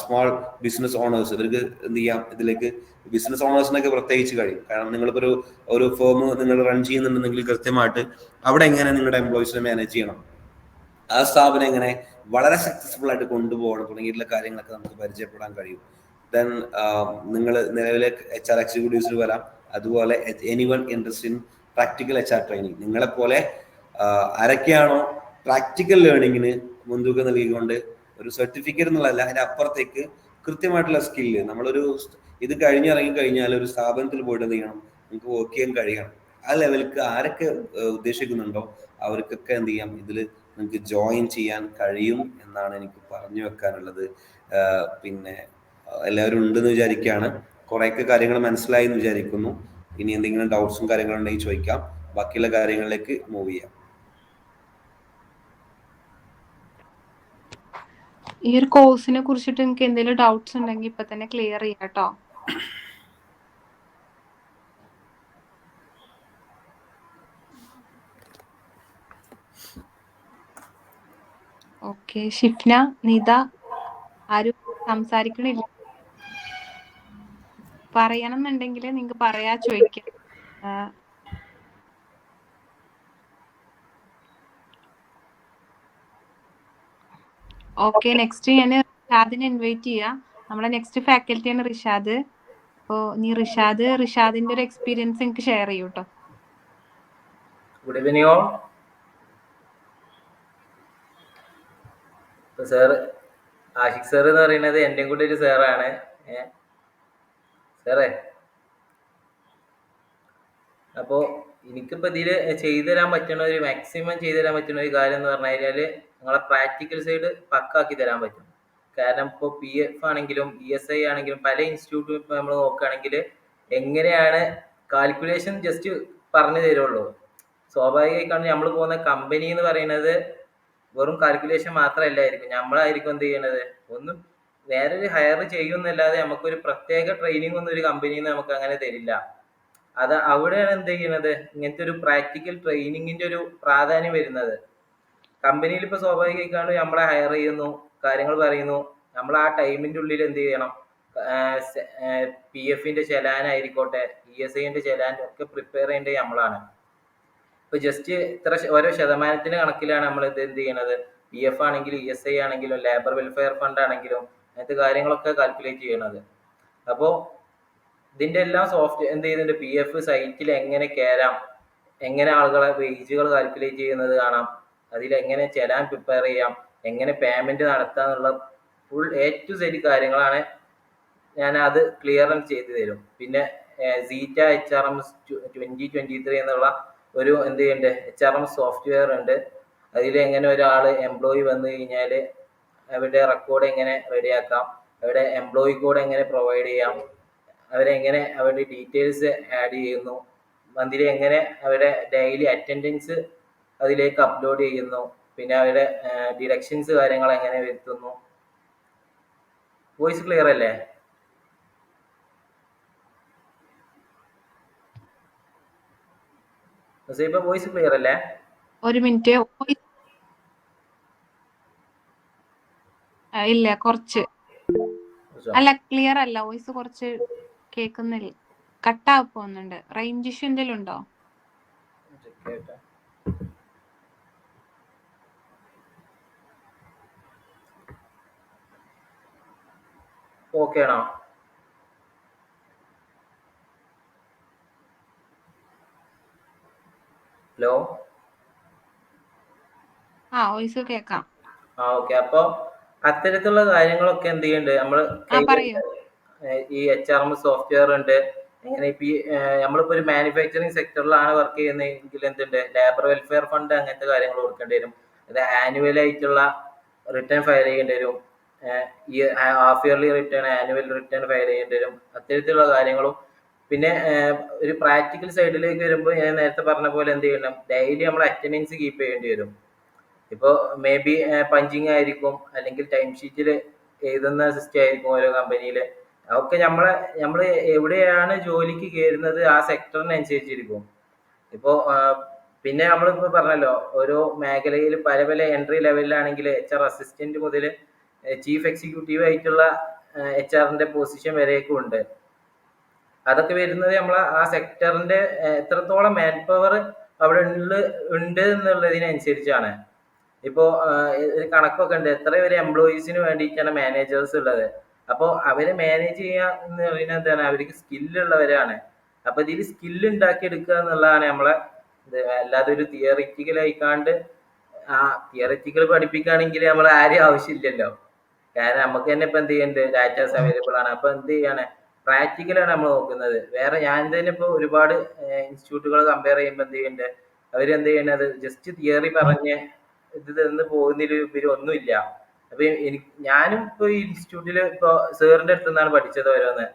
സ്മോൾ ബിസിനസ് ഓണേഴ്സ്, ഇവർക്ക് എന്ത് ചെയ്യാം, ഇതിലേക്ക് ബിസിനസ് ഓണേഴ്സിനൊക്കെ പ്രത്യേകിച്ച് കഴിയും. കാരണം നിങ്ങളിപ്പോൾ ഒരു ഫേം നിങ്ങൾ റൺ ചെയ്യുന്നുണ്ടെങ്കിൽ കൃത്യമായിട്ട് അവിടെ എങ്ങനെ നിങ്ങളുടെ എംപ്ലോയീസിനെ മാനേജ് ചെയ്യണം, ആ സ്ഥാപനം എങ്ങനെ വളരെ സക്സസ്ഫുൾ ആയിട്ട് കൊണ്ടുപോകണം തുടങ്ങിയിട്ടുള്ള കാര്യങ്ങളൊക്കെ നമുക്ക് പരിചയപ്പെടാൻ കഴിയും. ദെൻ നിങ്ങൾ നിലവിലെ HR എക്സിക്യൂട്ടീവ്സിൽ വരാം. അതുപോലെ anyone interest in practical HR training, നിങ്ങളെപ്പോലെ ആരൊക്കെയാണോ പ്രാക്ടിക്കൽ ലേണിങ്ങിന് മുൻതൂക്കം നൽകിക്കൊണ്ട് ഒരു സർട്ടിഫിക്കറ്റ് എന്നുള്ളതല്ല, അതിൻ്റെ അപ്പുറത്തേക്ക് കൃത്യമായിട്ടുള്ള സ്കില്ല്, നമ്മളൊരു ഇത് കഴിഞ്ഞിറങ്ങി കഴിഞ്ഞാൽ ഒരു സ്ഥാപനത്തിൽ പോയിട്ട് എന്ത് ചെയ്യണം, നമുക്ക് വർക്ക് ചെയ്യാൻ കഴിയണം. ആ ലെവലിക്ക് ആരൊക്കെ ഉദ്ദേശിക്കുന്നുണ്ടോ അവർക്കൊക്കെ എന്ത് ചെയ്യാം, ഇതിൽ നിങ്ങൾക്ക് ജോയിൻ ചെയ്യാൻ കഴിയും എന്നാണ് എനിക്ക് പറഞ്ഞു വെക്കാനുള്ളത്. പിന്നെ എല്ലാവരും ഉണ്ടെന്ന് വിചാരിക്കുകയാണ്. കുറേയൊക്കെ കാര്യങ്ങൾ മനസ്സിലായി എന്ന് വിചാരിക്കുന്നു. ഇനി എന്തെങ്കിലും ഡൗട്ട്സും കാര്യങ്ങളും ഉണ്ടെങ്കിൽ ചോദിക്കാം. ബാക്കിയുള്ള കാര്യങ്ങളിലേക്ക് മൂവ് ചെയ്യാം. ഈ ഒരു കോഴ്സിനെ കുറിച്ചിട്ട് നിങ്ങൾക്ക് എന്തെങ്കിലും ഡൗട്ട്സ് ഉണ്ടെങ്കിൽ ഇപ്പൊ തന്നെ ക്ലിയർ ചെയ്യാം കേട്ടോ. ഓക്കെ, ഷിഫ്ന, നിത, ആരും സംസാരിക്കണില്ല. പറയണമെന്നുണ്ടെങ്കിൽ നിങ്ങൾക്ക് പറയാ, ചോദിക്കാം. ഓക്കെ, നെക്സ്റ്റ് ഞാൻ റിഷാദിനെ ഇൻവൈറ്റ് ചെയ്യാം. നമ്മളെ നെക്സ്റ്റ് ഫാക്കൽറ്റിയാണ് റിഷാദ്. അപ്പോൾ നീ റിഷാദിന്റെ ഒരു എക്സ്പീരിയൻസ് എനിക്ക് ഷെയർ ചെയ്യൂ കേട്ടോ. Good evening all. Sir Ashiq sir എന്ന് പറയുന്നത് എൻ്റെ കൂടെ ഒരു സാറാണ്. സാറേ, അപ്പോൾ എനിക്കിപ്പോൾ ഇതിൽ ചെയ്തു തരാൻ പറ്റുന്ന ഒരു മാക്സിമം ചെയ്തു തരാൻ പറ്റുന്ന ഒരു കാര്യം എന്ന് പറഞ്ഞു കഴിഞ്ഞാൽ നിങ്ങളെ പ്രാക്ടിക്കൽ സൈഡ് പക്കാക്കി തരാൻ പറ്റും. കാരണം ഇപ്പോൾ PF ആണെങ്കിലും ESI ആണെങ്കിലും പല ഇൻസ്റ്റിറ്റ്യൂട്ടും ഇപ്പോൾ നമ്മൾ നോക്കുകയാണെങ്കിൽ എങ്ങനെയാണ് കാൽക്കുലേഷൻ ജസ്റ്റ് പറഞ്ഞു തരുള്ളൂ. സ്വാഭാവികമായിക്കാണ് നമ്മൾ പോകുന്ന കമ്പനി എന്ന് പറയുന്നത് വെറും കാൽക്കുലേഷൻ മാത്രമല്ലായിരിക്കും. നമ്മളായിരിക്കും എന്ത് ചെയ്യണത്, ഒന്നും വേറൊരു ഹയർ ചെയ്യുന്നല്ലാതെ നമുക്കൊരു പ്രത്യേക ട്രെയിനിങ് ഒന്നും ഒരു കമ്പനിയിൽ നിന്ന് നമുക്ക് അങ്ങനെ തരില്ല. അത് അവിടെയാണ് എന്ത് ചെയ്യണത്, ഇങ്ങനത്തെ ഒരു പ്രാക്ടിക്കൽ ട്രെയിനിങ്ങിന്റെ ഒരു പ്രാധാന്യം വരുന്നത്. കമ്പനിയിൽ ഇപ്പോൾ സ്വാഭാവികമായിക്കാണ് നമ്മളെ ഹയർ ചെയ്യുന്നു, കാര്യങ്ങൾ പറയുന്നു, നമ്മൾ ആ ടൈമിന്റെ ഉള്ളിൽ എന്ത് ചെയ്യണം, PF-ന്റെ ചെലാനായിരിക്കോട്ടെ ESI-ന്റെ ചെലാൻ ഒക്കെ പ്രിപ്പയർ ചെയ്യേണ്ടത് നമ്മളാണ്. ഇപ്പൊ ജസ്റ്റ് ഇത്ര ഓരോ ശതമാനത്തിന്റെ കണക്കിലാണ് നമ്മൾ ഇത് എന്ത് ചെയ്യണത്, PF ആണെങ്കിലും ESI ആണെങ്കിലും ലേബർ വെൽഫെയർ ഫണ്ട് ആണെങ്കിലും അങ്ങനത്തെ കാര്യങ്ങളൊക്കെ കാൽക്കുലേറ്റ് ചെയ്യണത്. അപ്പോൾ ഇതിന്റെ എല്ലാം എന്ത് ചെയ്യുന്നുണ്ട്, PF സൈറ്റിൽ എങ്ങനെ കയറാം, എങ്ങനെ ആളുകളെ വേജുകൾ കാൽക്കുലേറ്റ് ചെയ്യുന്നത് കാണാം, അതിലെങ്ങനെ ചെലാൻ പ്രിപ്പയർ ചെയ്യാം, എങ്ങനെ പേയ്മെന്റ് നടത്താന്നുള്ള ഫുൾ A to Z കാര്യങ്ങളാണ് ഞാൻ അത് ക്ലിയറൻസ് ചെയ്തു തരും. പിന്നെ സീറ്റ HRM 2023 എന്നുള്ള ഒരു എന്ത് ചെയ്യുന്നുണ്ട്, HRM സോഫ്റ്റ്വെയർ ഉണ്ട്. അതിൽ എങ്ങനെ ഒരാൾ എംപ്ലോയി വന്നു കഴിഞ്ഞാൽ അവരുടെ റെക്കോർഡ് എങ്ങനെ റെഡിയാക്കാം, അവരുടെ എംപ്ലോയി കോഡ് എങ്ങനെ പ്രൊവൈഡ് ചെയ്യാം, അവരെങ്ങനെ അവരുടെ ഡീറ്റെയിൽസ് ആഡ് ചെയ്യുന്നു, മന്ത്ലി എങ്ങനെ അവരുടെ ഡെയിലി അറ്റൻഡൻസ് അതിലേക്ക് അപ്ലോഡ് ചെയ്യുന്നു, പിന്നെ അവരുടെ ഡിഡക്ഷൻസ് കാര്യങ്ങൾ എങ്ങനെ വരുത്തുന്നു. വോയിസ് ക്ലിയർ അല്ലേ? ഇപ്പൊ വോയിസ് ക്ലിയർ അല്ലേ? ഒരു മിനിറ്റ്, ഇല്ല കുറച്ച് അല്ല, ക്ലിയർ അല്ല, വോയിസ് കുറച്ച് കേൾക്കുന്നില്ല, കട്ടാ പോകുന്നുണ്ട്. റേഞ്ച് ഇഷ്യൂ എന്തെങ്കിലും ഉണ്ടോ? ഓക്കെ ആണോ? ഹലോ, വോയിസ് കേൾക്കാം. ഓക്കെ. അപ്പൊ അത്തരത്തിലുള്ള കാര്യങ്ങളൊക്കെ എന്ത് ചെയ്യുന്നുണ്ട്, നമ്മൾ ഈ HRM സോഫ്റ്റ്വെയർ ഉണ്ട്. എങ്ങനെ ഇപ്പൊ നമ്മളിപ്പോ ഒരു മാനുഫാക്ചറിങ് സെക്ടറിലാണ് വർക്ക് ചെയ്യുന്നതെങ്കിൽ എന്തുണ്ട്, ലേബർ വെൽഫെയർ ഫണ്ട് അങ്ങനത്തെ കാര്യങ്ങൾ കൊടുക്കേണ്ടി വരും. അത് ആനുവൽ ആയിട്ടുള്ള റിട്ടേൺ ഫയൽ ചെയ്യേണ്ടി വരും. ഈ half yearly return, annual return file ചെയ്യേണ്ടി വരും. അത്തരത്തിലുള്ള കാര്യങ്ങളും. പിന്നെ ഒരു പ്രാക്ടിക്കൽ സൈഡിലേക്ക് വരുമ്പോൾ ഞാൻ നേരത്തെ പറഞ്ഞ പോലെ എന്ത് ചെയ്യണം, ഡെയിലി നമ്മൾ അറ്റൻഡൻസ് കീപ്പ് ചെയ്യേണ്ടി വരും. ഇപ്പോൾ മേ ബി പഞ്ചിങ് ആയിരിക്കും, അല്ലെങ്കിൽ ടൈം ഷീറ്റിൽ എഴുതുന്ന സിസ്റ്റം ആയിരിക്കും ഓരോ കമ്പനിയിൽ. അതൊക്കെ നമ്മൾ എവിടെയാണ് ജോലിക്ക് കയറുന്നത് ആ സെക്ടറിനനുസരിച്ചിരിക്കും. ഇപ്പോൾ പിന്നെ നമ്മളിപ്പോൾ പറഞ്ഞല്ലോ, ഓരോ മേഖലയിൽ പല പല എൻട്രി ലെവലിലാണെങ്കിൽ HR അസിസ്റ്റന്റ് മുതൽ ചീഫ് എക്സിക്യൂട്ടീവ് ആയിട്ടുള്ള HR-ന്റെ പൊസിഷൻ വരെയൊക്കെ ഉണ്ട്. അതൊക്കെ വരുന്നത് നമ്മൾ ആ സെക്ടറിന്റെ എത്രത്തോളം മാൻ പവർ അവിടെ ഉണ്ട് എന്നുള്ളതിനനുസരിച്ചാണ്. ഇപ്പോ ഒരു കണക്കൊക്കെ ഉണ്ട്, എത്ര ഒരു എംപ്ലോയീസിന് വേണ്ടിയിട്ടാണ് മാനേജേഴ്സ് ഉള്ളത്. അപ്പോൾ അവരെ മാനേജ് ചെയ്യുക എന്ന് പറയുന്നത് എന്താണ്, അവർക്ക് സ്കില്ലുള്ളവരാണ്. അപ്പൊ ഇതിൽ സ്കില്ല് ഉണ്ടാക്കിയെടുക്കുക എന്നുള്ളതാണ് നമ്മളെ അല്ലാതെ ഒരു തിയറിറ്റിക്കൽ ആയിക്കാണ്ട് തിയറിറ്റിക്കൽ പഠിപ്പിക്കുകയാണെങ്കിൽ നമ്മൾ ആരെയും ആവശ്യമില്ലല്ലോ. കാരണം നമുക്ക് തന്നെ ഇപ്പൊ എന്ത് ചെയ്യുന്നുണ്ട്, ഡാറ്റാസ് അവൈലബിൾ ആണ്. അപ്പൊ എന്ത് ചെയ്യാണ്, പ്രാക്ടിക്കലാണ് നമ്മൾ നോക്കുന്നത്. വേറെ ഞാൻ തന്നെ ഇപ്പൊ ഒരുപാട് ഇൻസ്റ്റിറ്റ്യൂട്ടുകൾ കമ്പയർ ചെയ്യുമ്പോൾ എന്ത് ചെയ്യുന്നുണ്ട്, അവരെന്ത് ചെയ്യുന്നത് ജസ്റ്റ് തിയറി പറഞ്ഞ് ഇത് തന്ന് പോകുന്നതിൽ ഇവര് ഒന്നുമില്ല. അപ്പൊ ഞാനും ഇപ്പൊ ഈ ഇൻസ്റ്റിറ്റ്യൂട്ടിൽ ഇപ്പൊ സാറിന്റെ അടുത്ത് നിന്നാണ് പഠിച്ചത് ഓരോന്ന്.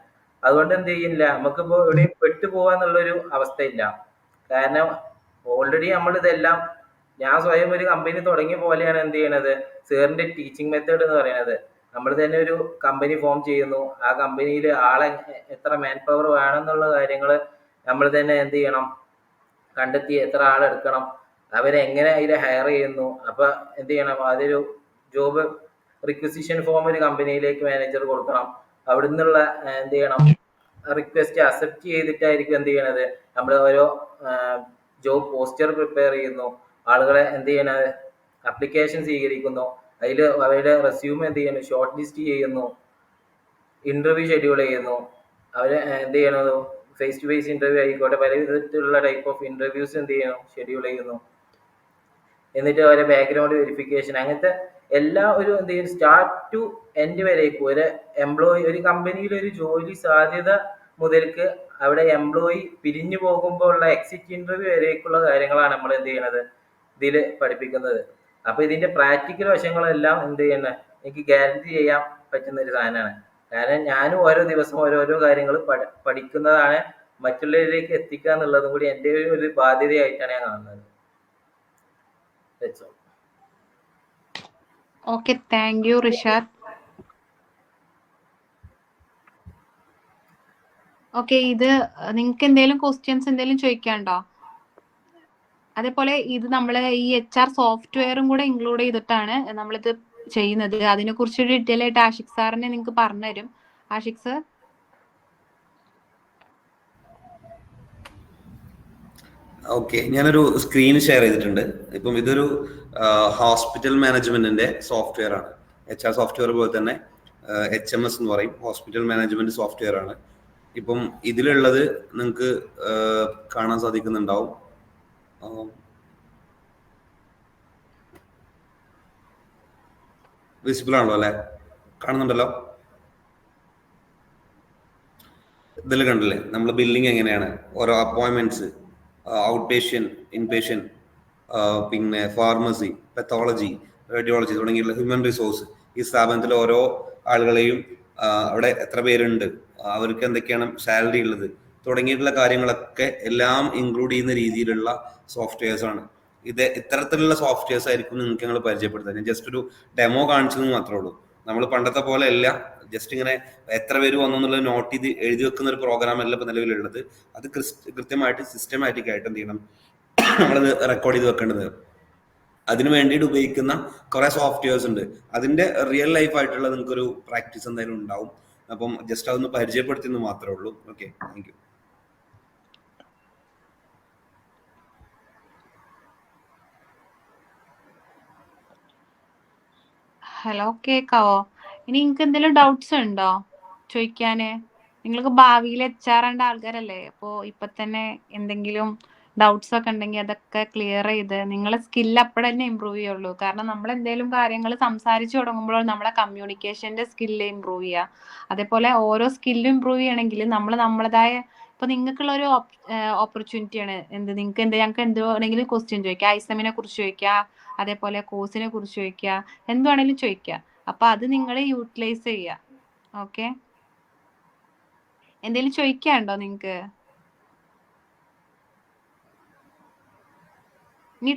അതുകൊണ്ട് എന്ത് ചെയ്യുന്നില്ല, നമുക്കിപ്പോ എവിടെയും പെട്ടു പോവാന്നുള്ളൊരു അവസ്ഥയില്ല. കാരണം ഓൾറെഡി നമ്മൾ ഇതെല്ലാം, ഞാൻ സ്വയം ഒരു കമ്പനി തുടങ്ങിയ പോലെയാണ് എന്ത് ചെയ്യണത്, സാറിന്റെ ടീച്ചിങ് മെത്തേഡ് എന്ന് പറയുന്നത്. നമ്മൾ തന്നെ ഒരു കമ്പനി ഫോം ചെയ്യുന്നു, ആ കമ്പനിയിൽ ആളെ എത്ര മാൻ പവർ വേണമെന്നുള്ള കാര്യങ്ങൾ നമ്മൾ തന്നെ എന്ത് ചെയ്യണം, കണ്ടെത്തി എത്ര ആളെടുക്കണം, അവരെ എങ്ങനെ അതിൽ ഹയർ ചെയ്യുന്നു. അപ്പൊ എന്ത് ചെയ്യണം, അതൊരു ജോബ് റിക്വസിഷൻ ഫോം ഒരു കമ്പനിയിലേക്ക് മാനേജർ കൊടുക്കണം. അവിടെ നിന്നുള്ള എന്ത് ചെയ്യണം, റിക്വസ്റ്റ് അക്സെപ്റ്റ് ചെയ്തിട്ടായിരിക്കും എന്ത് ചെയ്യണത്, നമ്മൾ ഓരോ ജോബ് പോസ്റ്റർ പ്രിപ്പയർ ചെയ്യുന്നു, ആളുകളെ എന്ത് ചെയ്യണത് അപ്ലിക്കേഷൻ സ്വീകരിക്കുന്നു, അതിൽ അവരുടെ റെസ്യൂം എന്ത് ചെയ്യുന്നു ഷോർട്ട് ലിസ്റ്റ് ചെയ്യുന്നു, ഇന്റർവ്യൂ ഷെഡ്യൂൾ ചെയ്യുന്നു, അവരെ എന്ത് ചെയ്യണത് ഫേസ് ടു ഫേസ് ഇന്റർവ്യൂ ആയിക്കോട്ടെ, പല വിധത്തിലുള്ള ടൈപ്പ് ഓഫ് ഇന്റർവ്യൂസ് എന്ത് ചെയ്യുന്നു ഷെഡ്യൂൾ ചെയ്യുന്നു. എന്നിട്ട് അവരെ ബാക്ക്ഗ്രൗണ്ട് വെരിഫിക്കേഷൻ, അങ്ങനത്തെ എല്ലാ ഒരു എന്ത് ചെയ്യും സ്റ്റാർട്ട് ടു എൻഡ് വരേക്കും ഒരു എംപ്ലോയി, ഒരു കമ്പനിയിൽ ഒരു ജോലി സാധ്യത മുതൽക്ക് അവിടെ എംപ്ലോയി പിരിഞ്ഞു പോകുമ്പോൾ ഉള്ള എക്സിറ്റ് ഇന്റർവ്യൂ വരേക്കുള്ള കാര്യങ്ങളാണ് നമ്മൾ എന്ത് ചെയ്യണത് ഇതിൽ പഠിപ്പിക്കുന്നത്. അപ്പൊ ഇതിന്റെ പ്രാക്ടിക്കൽ വശങ്ങളെല്ലാം എന്ത് ചെയ്യണ എനിക്ക് ഗ്യാരണ്ടി ചെയ്യാൻ പറ്റുന്ന ഒരു സാധനമാണ്. കാരണം ഞാനും ഓരോ ദിവസം ഓരോരോ കാര്യങ്ങൾ പഠിക്കുന്നതാണ് മറ്റുള്ളവരിലേക്ക് എത്തിക്കുക എന്നുള്ളതും കൂടി എൻ്റെ ഒരു ബാധ്യതയായിട്ടാണ് ഞാൻ കാണുന്നത്. Okay, thank U Rishad. Okay, ഇത് നിങ്ങൾക്ക് എന്തെങ്കിലും ക്വസ്റ്റ്യൻസ് എന്തെങ്കിലും ചോദിക്കാനുണ്ടോ? അതേപോലെ ഇത് നമ്മൾ ഈ HR സോഫ്റ്റ്വെയറും കൂടെ ഇൻക്ലൂഡ് ചെയ്തിട്ടാണ് നമ്മളിത് ചെയ്യുന്നത്. അതിനെ കുറിച്ച് ഡീറ്റെയിൽ ആയിട്ട് ആഷിഖ് സാറിനെ നിങ്ങൾക്ക് പറഞ്ഞുതരും. ആഷിഖ് സർ. ഓക്കെ, ഞാനൊരു സ്ക്രീൻ ഷെയർ ചെയ്തിട്ടുണ്ട്. ഇപ്പം ഇതൊരു ഹോസ്പിറ്റൽ മാനേജ്മെന്റിന്റെ സോഫ്റ്റ്വെയർ ആണ്. HR സോഫ്റ്റ്വെയർ പോലെ തന്നെ HMS എന്ന് പറയും, ഹോസ്പിറ്റൽ മാനേജ്മെന്റ് സോഫ്റ്റ്വെയർ ആണ്. ഇപ്പം ഇതിലുള്ളത് നിങ്ങൾക്ക് കാണാൻ സാധിക്കുന്നുണ്ടാവും. വിസിബിൾ ആണല്ലോ അല്ലെ, കാണുന്നുണ്ടല്ലോ. ഇതിൽ കണ്ടില്ലേ നമ്മൾ ബില്ലിംഗ് എങ്ങനെയാണ്, ഓരോ അപ്പോയിന്റ്മെന്റ്സ്, ഔട്ട് പേഷ്യൻ, ഇൻപേഷ്യൻ, പിന്നെ ഫാർമസി, പെത്തോളജി, റേഡിയോളജി തുടങ്ങിയുള്ള ഹ്യൂമൻ റിസോഴ്സ്, ഈ സ്ഥാപനത്തിൽ ഓരോ ആളുകളെയും അവിടെ എത്ര പേരുണ്ട്, അവർക്ക് എന്തൊക്കെയാണ് സാലറി ഉള്ളത് തുടങ്ങിയിട്ടുള്ള കാര്യങ്ങളൊക്കെ എല്ലാം ഇൻക്ലൂഡ് ചെയ്യുന്ന രീതിയിലുള്ള സോഫ്റ്റ്വെയർസ് ആണ് ഇത്. ഇത്തരത്തിലുള്ള സോഫ്റ്റ്വെയർസ് ആയിരിക്കും നിങ്ങൾക്ക് ഞങ്ങൾ പരിചയപ്പെടുത്തുക. ഞാൻ ജസ്റ്റ് ഒരു ഡെമോ കാണിച്ചെന്ന് മാത്രമേ ഉള്ളൂ. നമ്മൾ പണ്ടത്തെ പോലെ അല്ല ജസ്റ്റ് ഇങ്ങനെ എത്ര പേര് വന്നു എന്നുള്ളത് നോട്ട് ചെയ്ത് എഴുതി വെക്കുന്ന ഒരു പ്രോഗ്രാം അല്ല ഇപ്പൊ നിലവിലുള്ളത്. അത് കൃത്യമായിട്ട് സിസ്റ്റമാറ്റിക് ആയിട്ട് എന്ത് ചെയ്യണം, നമ്മളത് റെക്കോർഡ് ചെയ്ത് വെക്കേണ്ടത്. അതിന് വേണ്ടിയിട്ട് ഉപയോഗിക്കുന്ന കുറെ സോഫ്റ്റ്വെയർസ് ഉണ്ട്. അതിന്റെ റിയൽ ലൈഫ് ആയിട്ടുള്ള നിങ്ങൾക്കൊരു പ്രാക്ടീസ് എന്തായാലും ഉണ്ടാവും. അപ്പം ജസ്റ്റ് അതൊന്ന് പരിചയപ്പെടുത്തിയെന്ന് മാത്രമേ ഉള്ളൂ. Okay, thank U. ഹലോ, കേക്കാവോ? ഇനി നിങ്ങൾക്ക് എന്തെങ്കിലും ഡൗട്ട്സ് ഉണ്ടോ ചോദിക്കാന്? നിങ്ങൾക്ക് ഭാവിയിൽ HR ആൾക്കാരല്ലേ, അപ്പോൾ ഇപ്പൊ തന്നെ എന്തെങ്കിലും ഡൗട്ട്സ് ഒക്കെ ഉണ്ടെങ്കിൽ അതൊക്കെ ക്ലിയർ ചെയ്ത് നിങ്ങളെ സ്കില്ല് അപ്പോഴെ തന്നെ ഇമ്പ്രൂവ് ചെയ്യുള്ളൂ. കാരണം നമ്മൾ എന്തെങ്കിലും കാര്യങ്ങൾ സംസാരിച്ചു തുടങ്ങുമ്പോൾ നമ്മളെ കമ്മ്യൂണിക്കേഷന്റെ സ്കില്ല് ഇമ്പ്രൂവ് ചെയ്യുക. അതേപോലെ ഓരോ സ്കില്ലും ഇമ്പ്രൂവ് ചെയ്യണമെങ്കിൽ നമ്മൾ നമ്മളതായ ഇപ്പൊ നിങ്ങൾക്കുള്ള ഒരു ഓപ്പർച്യൂണിറ്റിയാണ് നിങ്ങൾക്ക് ഞങ്ങൾക്ക് എന്ത് വേണമെങ്കിലും ക്വസ്റ്റ്യൻ ചോദിക്കാം. ഐസമിനെ കുറിച്ച് ചോദിക്കാം, അതേപോലെ കോഴ്സിനെ കുറിച്ച് ചോദിക്കുക, എന്ത് വേണമെങ്കിലും ചോദിക്കുക. അപ്പൊ അത് നിങ്ങൾ യൂട്ടിലൈസ് ചെയ്യുക. ഓക്കെ, എന്തെങ്കിലും ചോദിക്കാനുണ്ടോ നിങ്ങക്ക്? ഇനി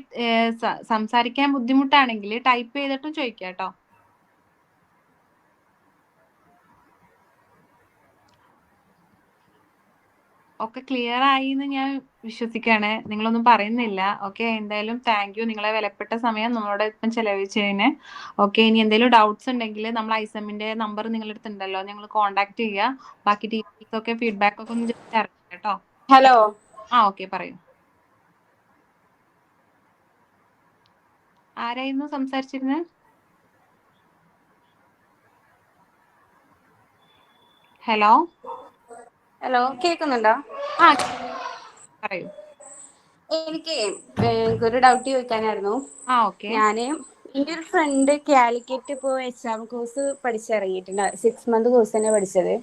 സംസാരിക്കാൻ ബുദ്ധിമുട്ടാണെങ്കിൽ ടൈപ്പ് ചെയ്തിട്ടും ചോദിക്കാം കേട്ടോ. ഒക്കെ ക്ലിയർ ആയി എന്ന് ഞാൻ വിശ്വസിക്കാണ്. നിങ്ങളൊന്നും പറയുന്നില്ല. ഓക്കെ, എന്തായാലും താങ്ക് യു, നിങ്ങളെ വിലപ്പെട്ട സമയം നമ്മളോട് ഇപ്പം ചെലവഴിച്ചതിന്. ഓക്കെ, ഇനി എന്തെങ്കിലും ഡൗട്ട്സ് ഉണ്ടെങ്കിൽ നമ്മൾ ഐസമിന്റെ നമ്പർ നിങ്ങളുടെ അടുത്തുണ്ടല്ലോ, നിങ്ങൾ കോൺടാക്ട് ചെയ്യുക. ബാക്കി ഡീറ്റെയിൽസ് ഒക്കെ ഫീഡ്ബാക്ക് ഒക്കെ ഒന്ന് ജസ്റ്റ് അറിയാം കേട്ടോ. ഹലോ. ഓക്കെ, പറയൂ. ആരായിരുന്നു സംസാരിച്ചിരുന്നത്? ഹലോ ഹലോ, കേൾക്കുന്നുണ്ടോ? ആ പറയൂ. എനിക്കൊരു ഡൗട്ട് ചോദിക്കാനായിരുന്നു. ഓക്കെ. എന്റെ ഒരു ഫ്രണ്ട് കാലിക്കറ്റ് ഇപ്പോ എക്സാം കോഴ്സ് പഠിച്ചിറങ്ങിയിട്ടുണ്ട്. 6 month കോഴ്സ് തന്നെ പഠിച്ചത്.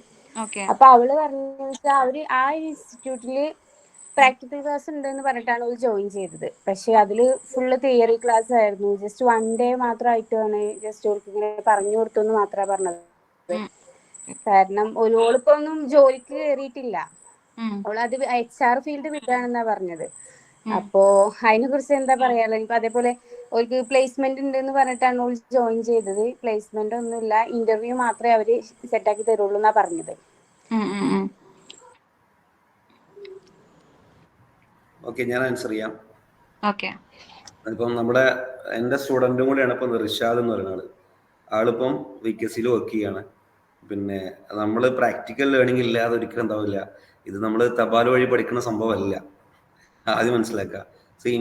അപ്പൊ അവള് പറഞ്ഞാൽ അവര് ആ ഇൻസ്റ്റിറ്റ്യൂട്ടില് പ്രാക്ടിക്കൽ ക്ലാസ് ഉണ്ടെന്ന് പറഞ്ഞിട്ടാണ് അവള് ജോയിൻ ചെയ്തത്. പക്ഷെ അതില് ഫുള്ള് തിയറി ക്ലാസ് ആയിരുന്നു. ജസ്റ്റ് 1 day മാത്രമായിട്ടാണ് ജസ്റ്റ് അവർക്ക് ഇങ്ങനെ പറഞ്ഞു കൊടുത്തു എന്ന് മാത്രമേ പറഞ്ഞത്. കാരണം ഓളിപ്പോ ഒന്നും ജോലിക്ക് കയറിയിട്ടില്ല. അവളത് HR ഫീൽഡ് വിടാണെന്നാ പറഞ്ഞത്. അപ്പോ അതിനെ കുറിച്ച് എന്താ പറയാനുള്ളത്? ഇപ്പൊ അതേപോലെ അവർക്ക് പ്ലേസ്മെന്റ് ഉണ്ടെന്ന് പറഞ്ഞിട്ടാണ് അവൾ ജോയിൻ ചെയ്തത്. പ്ലേസ്മെന്റ് ഒന്നുമില്ല, ഇന്റർവ്യൂ മാത്രമേ അവര് സെറ്റാക്കി തരുള്ളൂ എന്നാ പറഞ്ഞത്. ഓക്കെ, ഞാൻ ആൻസർ ചെയ്യാം. ഓക്കെ. ഇപ്പം എൻ്റെ സ്റ്റുഡൻറ്റും കൂടെയാണ് ഇപ്പം റിഷാദ് എന്ന് പറയുന്ന ആള്. ആളിപ്പം VKC വർക്ക് ചെയ്യാണ്. പിന്നെ നമ്മൾ പ്രാക്ടിക്കൽ ലേണിംഗ് ഇല്ലാതെ ഒരിക്കലും എന്താവില്ല. ഇത് നമ്മൾ തപാൽ വഴി പഠിക്കുന്ന സംഭവമല്ല, ആദ്യം മനസ്സിലാക്കുക.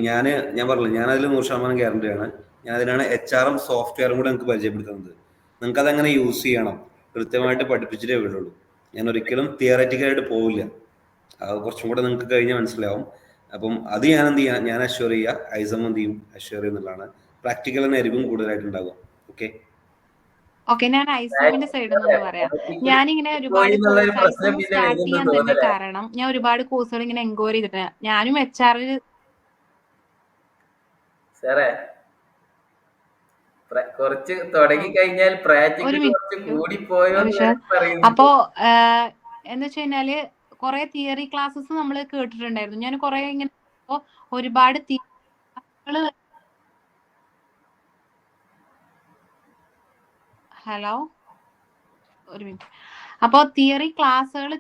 ഞാൻ പറഞ്ഞില്ല, ഞാനതിൽ 100% ഗ്യാരണ്ടിയാണ്. ഞാൻ അതിനാണ് HRM സോഫ്റ്റ്വെയറും കൂടെ നിങ്ങൾക്ക് പരിചയപ്പെടുത്തുന്നത്. നിങ്ങൾക്ക് അതെങ്ങനെ യൂസ് ചെയ്യണം കൃത്യമായിട്ട് പഠിപ്പിച്ചിട്ടേ വിടുള്ളൂ. ഞാൻ ഒരിക്കലും തിയററ്റിക്കലായിട്ട് പോവില്ല. അത് കുറച്ചും കൂടെ നിങ്ങൾക്ക് കഴിഞ്ഞാൽ മനസ്സിലാവും. അപ്പം അത് ഞാൻ എന്ത് ചെയ്യാം, ഞാൻ അഷ്യൂർ ചെയ്യുക, ഐസം എന്ത് ചെയ്യും, അഷ്യൂർ ചെയ്യുന്നുള്ളതാണ്. പ്രാക്ടിക്കൽ ആയിരിക്കും കൂടുതലായിട്ടുണ്ടാകും. ഓക്കെ, ഞാൻ ഐസോമിന്റെ സൈഡിൽ നിന്ന് പറയാം. ഞാനിങ്ങനെ ഒരുപാട് ഐസം സ്റ്റാർട്ട് ചെയ്യാൻ തന്നെ കാരണം ഞാൻ ഒരുപാട് കോഴ്സുകൾ ഇങ്ങനെ എൻക്വയറി ചെയ്തിട്ട് ഞാനും HR സാറേ കുറച്ച് തുടങ്ങി കഴിഞ്ഞാൽ അപ്പോ എന്ന് വെച്ച് കഴിഞ്ഞാല് കുറെ തിയറി ക്ലാസ്സസ് നമ്മൾ കേട്ടിട്ടുണ്ടായിരുന്നു. ഞാൻ കുറെ ഇങ്ങനെ ഒരുപാട് ഹലോ ഒരു മിനിറ്റ്. അപ്പോൾ തിയറി ക്ലാസ്സുകൾ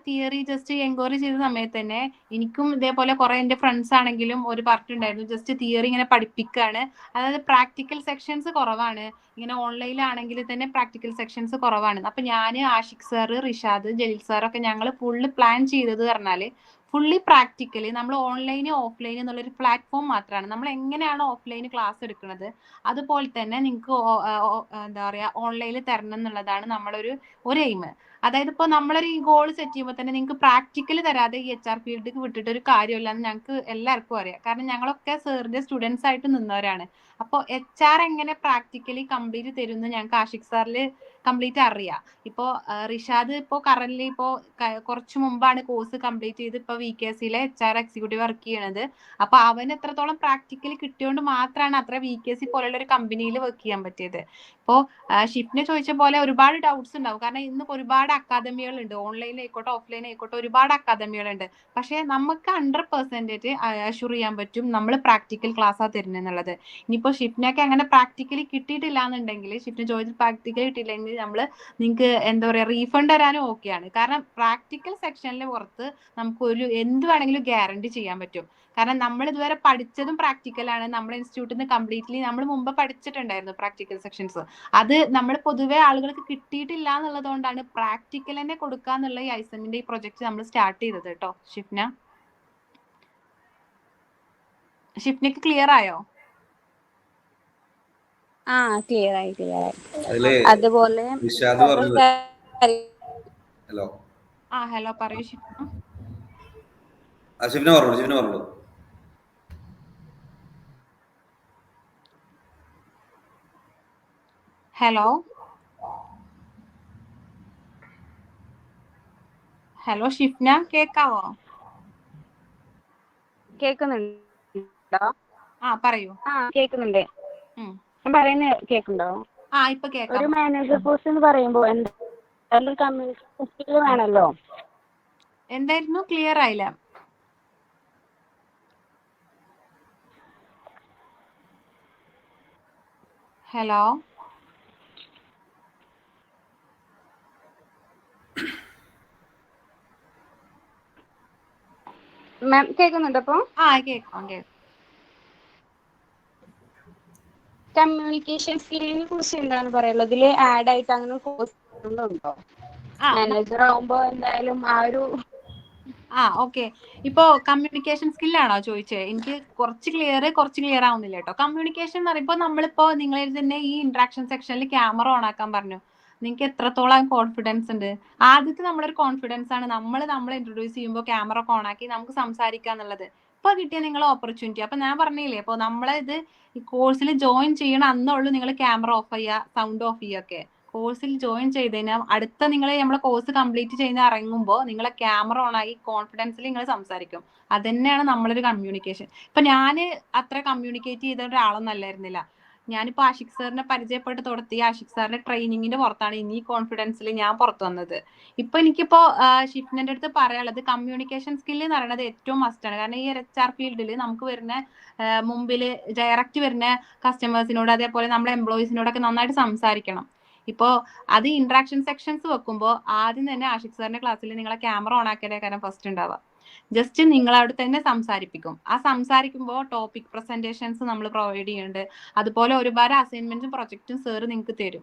ജസ്റ്റ് എൻക്വയറി ചെയ്ത സമയത്ത് തന്നെ എനിക്കും ഇതേപോലെ കുറെ എൻ്റെ ഫ്രണ്ട്സ് ആണെങ്കിലും ഒരു പറഞ്ഞിട്ടുണ്ടായിരുന്നു, ജസ്റ്റ് തിയറി ഇങ്ങനെ പഠിപ്പിക്കുകയാണ്, അതായത് പ്രാക്ടിക്കൽ സെക്ഷൻസ് കുറവാണ്. ഇങ്ങനെ ഓൺലൈനിലാണെങ്കിൽ തന്നെ പ്രാക്ടിക്കൽ സെക്ഷൻസ് കുറവാണ്. അപ്പൊ ഞാൻ, ആഷിഖ് സാറ്, റിഷാദ്, ജലീൽ സാറൊക്കെ ഞങ്ങൾ ഫുള്ള് പ്ലാൻ ചെയ്തത് പറഞ്ഞാല് ഫുള്ളി പ്രാക്ടിക്കലി നമ്മൾ ഓൺലൈൻ ഓഫ്ലൈൻ എന്നുള്ളൊരു പ്ലാറ്റ്ഫോം മാത്രമാണ്. നമ്മൾ എങ്ങനെയാണ് ഓഫ്ലൈൻ ക്ലാസ് എടുക്കുന്നത് അതുപോലെ തന്നെ നിങ്ങൾക്ക് എന്താ പറയാ ഓൺലൈനിൽ തരണം എന്നുള്ളതാണ് നമ്മളൊരു എയിം. അതായത് ഇപ്പോൾ നമ്മളൊരു ഈ ഗോൾ സെറ്റ് ചെയ്യുമ്പോൾ തന്നെ നിങ്ങൾക്ക് പ്രാക്ടിക്കൽ തരാതെ ഈ HR ഫീൽഡിലേക്ക് വിട്ടിട്ട് ഒരു കാര്യമില്ല എന്ന് ഞങ്ങൾക്ക് എല്ലാവർക്കും അറിയാം. കാരണം ഞങ്ങളൊക്കെ സാറിന്റെ സ്റ്റുഡൻസ് ആയിട്ട് നിന്നവരാണ്. അപ്പോൾ HR എങ്ങനെ പ്രാക്ടിക്കലി കംപ്ലീറ്റ് തരുമെന്ന് ഞങ്ങൾക്ക് ആഷിഖ് സാറിൽ കംപ്ലീറ്റ് അറിയാം. ഇപ്പോൾ റിഷാദ് ഇപ്പോൾ കറന്റ്ലി ഇപ്പോൾ കുറച്ച് മുമ്പാണ് കോഴ്സ് കംപ്ലീറ്റ് ചെയ്ത് ഇപ്പോൾ VKCയിലെ HR എക്സിക്യൂട്ടീവ് വർക്ക് ചെയ്യണത്. അപ്പൊ അവൻ എത്രത്തോളം പ്രാക്ടിക്കലി കിട്ടിയോണ്ട് മാത്രമാണ് അത്ര VKC പോലുള്ള ഒരു കമ്പനിയിൽ വർക്ക് ചെയ്യാൻ പറ്റിയത്. ഇപ്പോൾ ഷിഫ്റ്റിനെ ചോദിച്ച പോലെ ഒരുപാട് ഡൗട്ട്സ് ഉണ്ടാവും. കാരണം ഇന്ന് ഒരുപാട് അക്കാദമികൾ ഉണ്ട്, ഓൺലൈൻ ആയിക്കോട്ടെ ഓഫ്ലൈൻ ആയിക്കോട്ടെ ഒരുപാട് അക്കാദമികളുണ്ട്. പക്ഷെ നമുക്ക് 100% അഷ്യൂർ ചെയ്യാൻ പറ്റും നമ്മൾ പ്രാക്ടിക്കൽ ക്ലാസ്സാണ് തരുന്നത് എന്നുള്ളത്. ഇനിയിപ്പോൾ ഷിഫ്റ്റിനൊക്കെ അങ്ങനെ പ്രാക്ടിക്കലി കിട്ടിയിട്ടില്ല എന്നുണ്ടെങ്കിൽ, ഷിഫ്റ്റിന് ചോദിച്ച് പ്രാക്ടിക്കലി കിട്ടിയില്ലെങ്കിൽ നിങ്ങൾക്ക് എന്താ പറയുക റീഫണ്ട് തരാനും ഓക്കെയാണ്. കാരണം പ്രാക്ടിക്കൽ സെക്ഷനിൽ പുറത്ത് നമുക്ക് എന്ത് വേണമെങ്കിലും ഗ്യാരണ്ടി ചെയ്യാൻ പറ്റും. കാരണം നമ്മൾ ഇതുവരെ പഠിച്ചതും പ്രാക്ടിക്കലാണ്. നമ്മുടെ ഇൻസ്റ്റിറ്റ്യൂട്ടിൽ നിന്ന് കംപ്ലീറ്റ്ലി നമ്മൾ മുമ്പ് പഠിച്ചിട്ടുണ്ടായിരുന്നു പ്രാക്ടിക്കൽ സെക്ഷൻസ്. അത് നമ്മൾ പൊതുവെ ആളുകൾക്ക് കിട്ടിയിട്ടില്ല എന്നുള്ളത് കൊണ്ടാണ് പ്രാക്ടിക്കൽ തന്നെ കൊടുക്കുക എന്നുള്ള ഈ ഐസമിന്റെ ഈ പ്രൊജക്ട് നമ്മൾ സ്റ്റാർട്ട് ചെയ്തത് കേട്ടോ. ഷിഫ്നക്ക് ക്ലിയർ ആയോ? ക്ലിയർ ആയി. അതുപോലെ ഹലോ പറയൂ ഷിഫ്ന. ഹലോ ഷിഫ്ന, കേക്കാവോ? കേക്കുന്നുണ്ടോ? പറയൂ. കേക്കുന്നുണ്ട്. ഞാൻ പറയുന്നത് കേക്കുന്നുണ്ടോ? ഇപ്പൊ കേക്കാം. ഒരു മാനേജർ പോസ്റ്റ് എന്ന് പറയുമ്പോൾ എന്തായാലും കമ്മ്യൂണിക്കേഷൻ സ്കിൽ വേണമല്ലോ. എന്തായിരുന്നു? ക്ലിയർ ആയില്ല. ഹലോ മാം കേൾക്കുന്നുണ്ടോ? അപ്പൊ കേൾക്കാം. കമ്മ്യൂണിക്കേഷൻ സ്കില്ലിനെ കുറിച്ച് എന്താണ് പറയുള്ളത്? ഇതില് ആഡ് ആയിട്ട് അങ്ങനെ കോഴ്സ് ഉണ്ടോ? മാനേജർ ആവുമ്പോ എന്തായാലും ഓക്കെ. ഇപ്പോ കമ്മ്യൂണിക്കേഷൻ സ്കില്ലാണോ ചോദിച്ചത്? എനിക്ക് കുറച്ച് ക്ലിയർ ആവുന്നില്ല കേട്ടോ. കമ്മ്യൂണിക്കേഷൻ എന്ന് പറയുമ്പോൾ നമ്മളിപ്പോ നിങ്ങളിൽ തന്നെ ഈ ഇന്ററാക്ഷൻ സെക്ഷനിൽ ക്യാമറ ഓൺ ആക്കാൻ പറഞ്ഞു. നിങ്ങൾക്ക് എത്രത്തോളം കോൺഫിഡൻസ് ഉണ്ട്? ആദ്യത്തെ നമ്മളൊരു കോൺഫിഡൻസ് ആണ് നമ്മളെ ഇൻട്രൊഡ്യൂസ് ചെയ്യുമ്പോൾ ക്യാമറ ഒക്കെ ഓൺ ആക്കി നമുക്ക് സംസാരിക്കുക എന്നുള്ളത്. ഇപ്പൊ കിട്ടിയ നിങ്ങളെ ഓപ്പർച്യൂണിറ്റി. അപ്പൊ ഞാൻ പറഞ്ഞില്ലേ, ഇപ്പൊ നമ്മളെ ഈ കോഴ്സിൽ ജോയിൻ ചെയ്യണ അന്നുള്ളൂ നിങ്ങൾ ക്യാമറ ഓഫ് ചെയ്യുക, സൗണ്ട് ഓഫ് ചെയ്യുകയൊക്കെ. കോഴ്സിൽ ജോയിൻ ചെയ്ത് കഴിഞ്ഞാൽ അടുത്ത നിങ്ങൾ നമ്മളെ കോഴ്സ് കംപ്ലീറ്റ് ചെയ്യുന്ന ഇറങ്ങുമ്പോൾ നിങ്ങളെ ക്യാമറ ഓൺ ആക്കി കോൺഫിഡൻസിൽ നിങ്ങൾ സംസാരിക്കും. അത് തന്നെയാണ് നമ്മളൊരു കമ്മ്യൂണിക്കേഷൻ. ഇപ്പൊ ഞാൻ അത്ര കമ്മ്യൂണിക്കേറ്റ് ചെയ്ത ഒരാളൊന്നും അല്ലായിരുന്നില്ല. ഞാനിപ്പോ ആഷിഖ് സാറിനെ പരിചയപ്പെട്ട് തുടർത്തി ആഷിഖ് സാറിന്റെ ട്രെയിനിങ്ങിന്റെ പുറത്താണ് ഇനി കോൺഫിഡൻസിൽ ഞാൻ പുറത്തു വന്നത്. എനിക്കിപ്പോ ഷിഫ്റ്റിന്റെ അടുത്ത് പറയാനുള്ളത് കമ്മ്യൂണിക്കേഷൻ സ്കില്ല് എന്ന് പറയുന്നത് ഏറ്റവും മസ്റ്റ് ആണ്. കാരണം ഈ HR ഫീൽഡിൽ നമുക്ക് വരുന്ന മുമ്പിൽ ഡയറക്റ്റ് വരുന്ന കസ്റ്റമേഴ്സിനോട് അതേപോലെ നമ്മളെ എംപ്ലോയീസിനോടൊക്കെ നന്നായിട്ട് സംസാരിക്കണം. ഇപ്പോ അത് ഇന്ററാക്ഷൻ സെക്ഷൻസ് വെക്കുമ്പോൾ ആദ്യം തന്നെ ആഷിഖ് സാറിന്റെ ക്ലാസ്സിൽ നിങ്ങളെ ക്യാമറ ഓൺ ആക്കിയ കാരണം ഫസ്റ്റ് ഉണ്ടാവുക. ജസ്റ്റ് നിങ്ങളവിടെ തന്നെ സംസാരിപ്പിക്കും. ആ സംസാരിക്കുമ്പോൾ ടോപ്പിക് പ്രസന്റേഷൻസ് നമ്മൾ പ്രൊവൈഡ് ചെയ്യുന്നുണ്ട്. അതുപോലെ ഒരുപാട് അസൈൻമെന്റും പ്രൊജക്റ്റും സാർ നിങ്ങൾക്ക് തരും.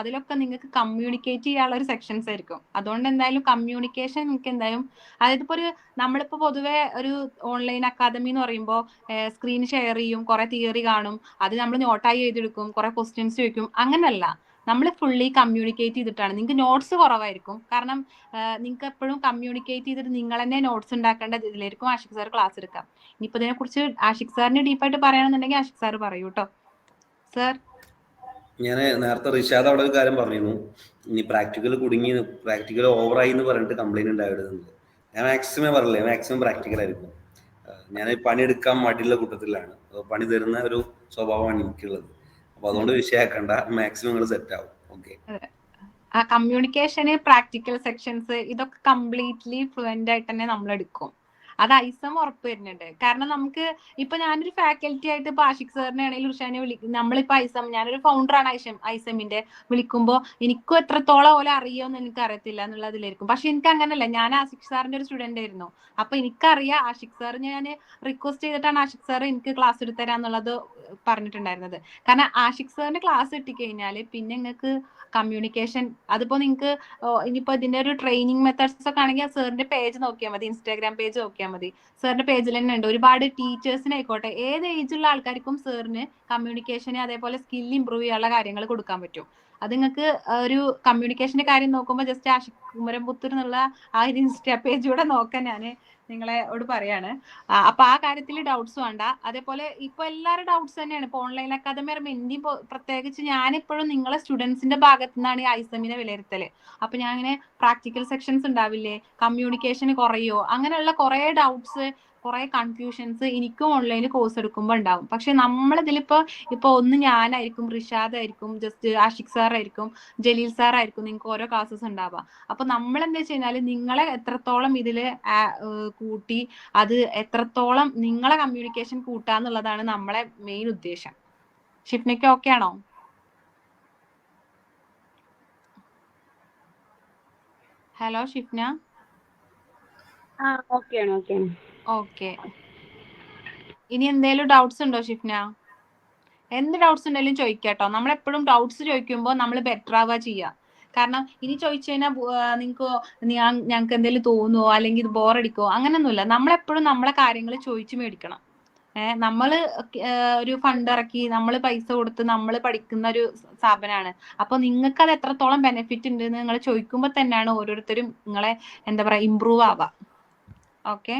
അതിലൊക്കെ നിങ്ങൾക്ക് കമ്മ്യൂണിക്കേറ്റ് ചെയ്യാനുള്ള ഒരു സെക്ഷൻസ് ആയിരിക്കും. അതുകൊണ്ട് എന്തായാലും കമ്മ്യൂണിക്കേഷൻ നിങ്ങൾക്ക് എന്തായാലും, അതായത് ഇപ്പൊ നമ്മളിപ്പോ പൊതുവെ ഒരു ഓൺലൈൻ അക്കാദമി എന്ന് പറയുമ്പോൾ സ്ക്രീൻ ഷെയർ ചെയ്യും, കുറെ തിയറി കാണും, അത് നമ്മൾ നോട്ടായി എഴുതിയെടുക്കും, കുറെ ക്വസ്റ്റ്യൻസ് ചോദിക്കും. അങ്ങനല്ല, നമ്മൾ ഫുള്ളി കമ്മ്യൂണിക്കേറ്റ് ചെയ്തിട്ടാണ്. നിങ്ങൾക്ക് നോട്ട്സ് കുറവായിരിക്കും, കാരണം നിങ്ങൾക്ക് എപ്പോഴും കമ്മ്യൂണിക്കേറ്റ് ചെയ്തിട്ട് നിങ്ങൾ തന്നെ നോട്ട്സ് ഉണ്ടാക്കേണ്ട ഇതിലായിരിക്കും ആഷിഖ് സാർ ക്ലാസ് എടുക്കാം. ഇനിയിപ്പോ ഇതിനെ കുറിച്ച് ആഷിഖ് സാറിന് ഡീപ്പായിട്ട് പറയണമെന്നുണ്ടെങ്കിൽ ആഷിഖ് സാർ പറയൂ കേട്ടോ. സാർ, ഞാൻ നേരത്തെ റിഷാദ് അവിടെ ഒരു കാര്യം പറഞ്ഞിരുന്നു, ഇനി പ്രാക്ടിക്കൽ പ്രാക്ടിക്കൽ ഓവറായി എന്ന് പറഞ്ഞിട്ട് കംപ്ലൈന്റ് ഉണ്ടായിരുന്നത്. ഞാൻ മാക്സിമം പറഞ്ഞില്ലേ, മാക്സിമം പ്രാക്ടിക്കൽ ആയിരിക്കും. ഞാൻ പണിയെടുക്കാൻ മടിയുള്ള കൂട്ടത്തിലാണ്. പണി തരുന്ന ഒരു സ്വഭാവമാണ് എനിക്കുള്ളത്. അപ്പൊ അതുകൊണ്ട് വിഷയമാക്കണ്ട, മാക്സിമം നിങ്ങൾ സെറ്റ് ആവും. ഓക്കെ. കമ്മ്യൂണിക്കേഷന് പ്രാക്ടിക്കൽ സെക്ഷൻസ് ഇതൊക്കെ കംപ്ലീറ്റ്ലി ഫ്ലുവന്റ് ആയിട്ട് തന്നെ നമ്മൾ എടുക്കും. അത് ഐസം ഉറപ്പ് വരുന്നുണ്ട്. കാരണം നമുക്ക് ഇപ്പൊ ഞാനൊരു ഫാക്കൽറ്റി ആയിട്ട് ഇപ്പൊ ആഷിഖ് സാറിനെ ആണെങ്കിലും ഉഷാനെ നമ്മളിപ്പോ ഞാനൊരു ഫൗണ്ടറാണ് ഐസമിന്റെ. വിളിക്കുമ്പോൾ എനിക്കും എത്രത്തോളം പോലെ അറിയുമെന്ന് എനിക്ക് അറിയത്തില്ല എന്നുള്ളതിലായിരിക്കും. പക്ഷെ എനിക്ക് അങ്ങനല്ല, ഞാൻ ആഷിഖ് സാറിന്റെ ഒരു സ്റ്റുഡന്റ് ആയിരുന്നു. അപ്പൊ എനിക്കറിയാം ആഷിഖ് സാർ, ഞാൻ റിക്വസ്റ്റ് ചെയ്തിട്ടാണ് ആഷിഖ് സാർ എനിക്ക് ക്ലാസ് എടുത്തരാന്നുള്ളത് പറഞ്ഞിട്ടുണ്ടായിരുന്നത്. കാരണം ആഷിഖ് സാറിന്റെ ക്ലാസ് കിട്ടിക്കഴിഞ്ഞാല് പിന്നെ നിങ്ങൾക്ക് കമ്മ്യൂണിക്കേഷൻ, അതിപ്പോ നിങ്ങൾക്ക് ഇനിയിപ്പോ ഇതിന്റെ ഒരു ട്രെയിനിങ് മെത്തേഡ്സ് ഒക്കെ ആണെങ്കിൽ സാറിന്റെ പേജ് നോക്കിയാൽ മതി, ഇൻസ്റ്റാഗ്രാം പേജ് നോക്കിയാൽ മതി. സാറിന്റെ പേജിൽ തന്നെ ഉണ്ട് ഒരുപാട് ടീച്ചേഴ്സിനായിക്കോട്ടെ ഏത് ഏജുള്ള ആൾക്കാർക്കും സാറിന് കമ്മ്യൂണിക്കേഷന് അതേപോലെ സ്കിൽ ഇമ്പ്രൂവ് ചെയ്യാനുള്ള കാര്യങ്ങൾ കൊടുക്കാൻ പറ്റും. അത് നിങ്ങൾക്ക് ഒരു കമ്മ്യൂണിക്കേഷന്റെ കാര്യം നോക്കുമ്പോൾ ജസ്റ്റ് ആഷിഖ് കുമരംപുത്തൂർ എന്നുള്ള ആ ഒരു ഇൻസ്റ്റാ പേജ് കൂടെ നോക്കാൻ ഞാൻ നിങ്ങളോട് പറയാണ്. അപ്പൊ ആ കാര്യത്തിൽ ഡൗട്ട്സ് വേണ്ട. അതേപോലെ ഇപ്പൊ എല്ലാവരും ഡൗട്ട്സ് തന്നെയാണ്. ഇപ്പൊ ഓൺലൈൻ അക്കാദമി പറയുമ്പോൾ എന്റെയും പ്രത്യേകിച്ച് ഞാനിപ്പോഴും നിങ്ങളെ സ്റ്റുഡൻസിന്റെ ഭാഗത്തു നിന്നാണ് ഈ ഐസമിനെ വിലയിരുത്തല്. അപ്പൊ ഞാൻ ഇങ്ങനെ പ്രാക്ടിക്കൽ സെക്ഷൻസ് ഉണ്ടാവില്ലേ, കമ്മ്യൂണിക്കേഷൻ കുറയോ, അങ്ങനെയുള്ള കുറെ ഡൗട്ട്സ്, കുറെ കൺഫ്യൂഷൻസ് എനിക്കും ഓൺലൈനിൽ കോഴ്സ് എടുക്കുമ്പോൾ ഉണ്ടാവും. പക്ഷെ ഇപ്പൊ ഒന്ന് ഞാനായിരിക്കും, റിഷാദ് ആയിരിക്കും, ജസ്റ്റ് ആഷിഖ് സാർ ആയിരിക്കും, ജലീൽ സാർ ആയിരിക്കും നിങ്ങൾക്ക് ഓരോ ക്ലാസ്സസ് ഉണ്ടാവുക. അപ്പൊ നമ്മൾ എന്താ വെച്ച് കഴിഞ്ഞാല് നിങ്ങളെ എത്രത്തോളം ഇതില് കൂട്ടി അത് എത്രത്തോളം നിങ്ങളെ കമ്മ്യൂണിക്കേഷൻ കൂട്ടാന്നുള്ളതാണ് നമ്മളെ മെയിൻ ഉദ്ദേശം. ഷിഫ്നയ്ക്ക് ഓക്കെ ആണോ? ഹലോ ഷിഫ്ന. ഓക്കെ. ഇനി എന്തേലും ഡൗട്ട്സ് ഉണ്ടോ ഷിഫ്ന? എന്ത് ഡൗട്ട്സ് ഉണ്ടെങ്കിലും ചോദിക്കാട്ടോ. നമ്മളെപ്പോഴും ഡൗട്ട്സ് ചോദിക്കുമ്പോൾ നമ്മൾ ബെറ്റർ ആവുക ചെയ്യുക. കാരണം ഇനി ചോദിച്ചു കഴിഞ്ഞാൽ ഞങ്ങൾക്ക് എന്തെങ്കിലും തോന്നുവോ അല്ലെങ്കിൽ ഇത് ബോറടിക്കോ, അങ്ങനെയൊന്നുമില്ല. നമ്മളെപ്പോഴും നമ്മളെ കാര്യങ്ങൾ ചോദിച്ചു മേടിക്കണം. നമ്മള് ഒരു ഫണ്ട് ഇറക്കി നമ്മൾ പൈസ കൊടുത്ത് നമ്മൾ പഠിക്കുന്ന ഒരു സ്ഥാപനമാണ്. അപ്പൊ നിങ്ങൾക്ക് അത് എത്രത്തോളം ബെനിഫിറ്റ് ഉണ്ട് എന്ന് നിങ്ങൾ ചോദിക്കുമ്പോൾ തന്നെയാണ് ഓരോരുത്തരും നിങ്ങളെ എന്താ പറയാ ഇമ്പ്രൂവ് ആവുക. ഓക്കെ.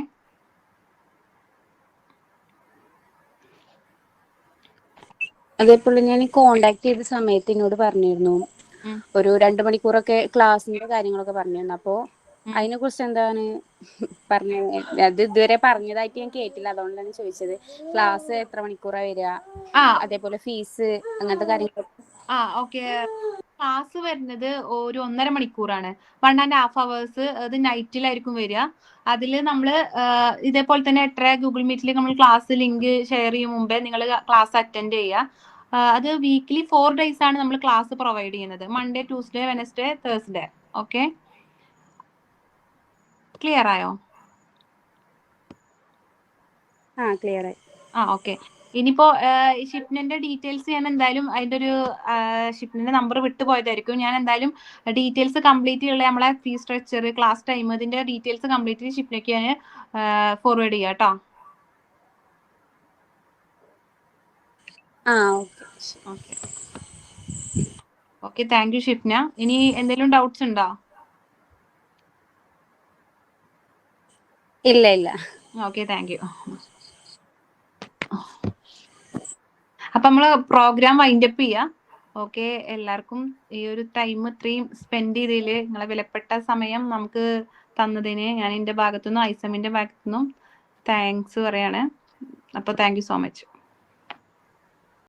അതേപോലെ ഞാൻ കോണ്ടാക്ട് ചെയ്ത സമയത്ത് എന്നോട് പറഞ്ഞിരുന്നു ഒരു 2 മണിക്കൂറൊക്കെ ക്ലാസ്സിന്റെ കാര്യങ്ങളൊക്കെ പറഞ്ഞിരുന്നു. അപ്പോ അതിനെ കുറിച്ച് എന്താണ് പറഞ്ഞത്? അത് ഇതുവരെ പറഞ്ഞതായിട്ട് ഞാൻ കേട്ടില്ല, അതുകൊണ്ടാണ് ചോദിച്ചത്. ക്ലാസ് എത്ര മണിക്കൂറാ വരിക, അതേപോലെ ഫീസ്, അങ്ങനത്തെ കാര്യങ്ങൾ. ഓക്കെ. ക്ലാസ് വരുന്നത് ഒരു 1.5 മണിക്കൂറാണ്. 1.5 hours. അത് നൈറ്റിലായിരിക്കും വരിക. അതിൽ നമ്മൾ ഇതേപോലെ തന്നെ 8 ഗൂഗിൾ മീറ്റിൽ നമ്മൾ ക്ലാസ് ലിങ്ക് ഷെയർ ചെയ്യും മുമ്പേ നിങ്ങൾ ക്ലാസ് അറ്റൻഡ് ചെയ്യുക. അത് വീക്ക്ലി 4 days ആണ് നമ്മൾ ക്ലാസ് പ്രൊവൈഡ് ചെയ്യുന്നത്. Monday, Tuesday, Wednesday, Thursday. Okay, clear ആയോ? ക്ലിയർ ആയി. ഓക്കെ. ഇനിയിപ്പോ ഷിപ്മെന്റിന്റെ ഡീറ്റെയിൽസ് ഞാൻ എന്തായാലും അതിന്റെ ഒരു ഷിപ്മെന്റിന്റെ നമ്പർ വിട്ടുപോയതായിരിക്കും. ഞാൻ എന്തായാലും ഡീറ്റെയിൽസ് കംപ്ലീറ്റ് ചെയ്യുക, നമ്മളെ ഫീ സ്ട്രക്ചർ, ക്ലാസ് ടൈം, ഇതിന്റെ ഡീറ്റെയിൽസ് കംപ്ലീറ്റ് ഷിപ്റ്റിലേക്ക് ഞാൻ ഫോർവേഡ് ചെയ്യാം കേട്ടോ. Okay okay, thank you Shifna. ഇനി എന്തെങ്കിലും ഡൗട്ട്സ് ഉണ്ടോ? ഇല്ല. Okay, thank you. അപ്പൊ നമ്മള് പ്രോഗ്രാം വൈൻഡപ്പ് ചെയ്യാം. ഓക്കെ, എല്ലാവർക്കും ഈ ഒരു ടൈം ഇത്രയും സ്പെൻഡ് ചെയ്തതില്, നിങ്ങളെ വിലപ്പെട്ട സമയം നമുക്ക് തന്നതിന് ഞാൻ എൻ്റെ ഭാഗത്തുനിന്നും ഐസമിന്റെ ഭാഗത്തുനിന്നും താങ്ക്സ് പറയാണ്. അപ്പൊ താങ്ക് യു സോ മച്ച്.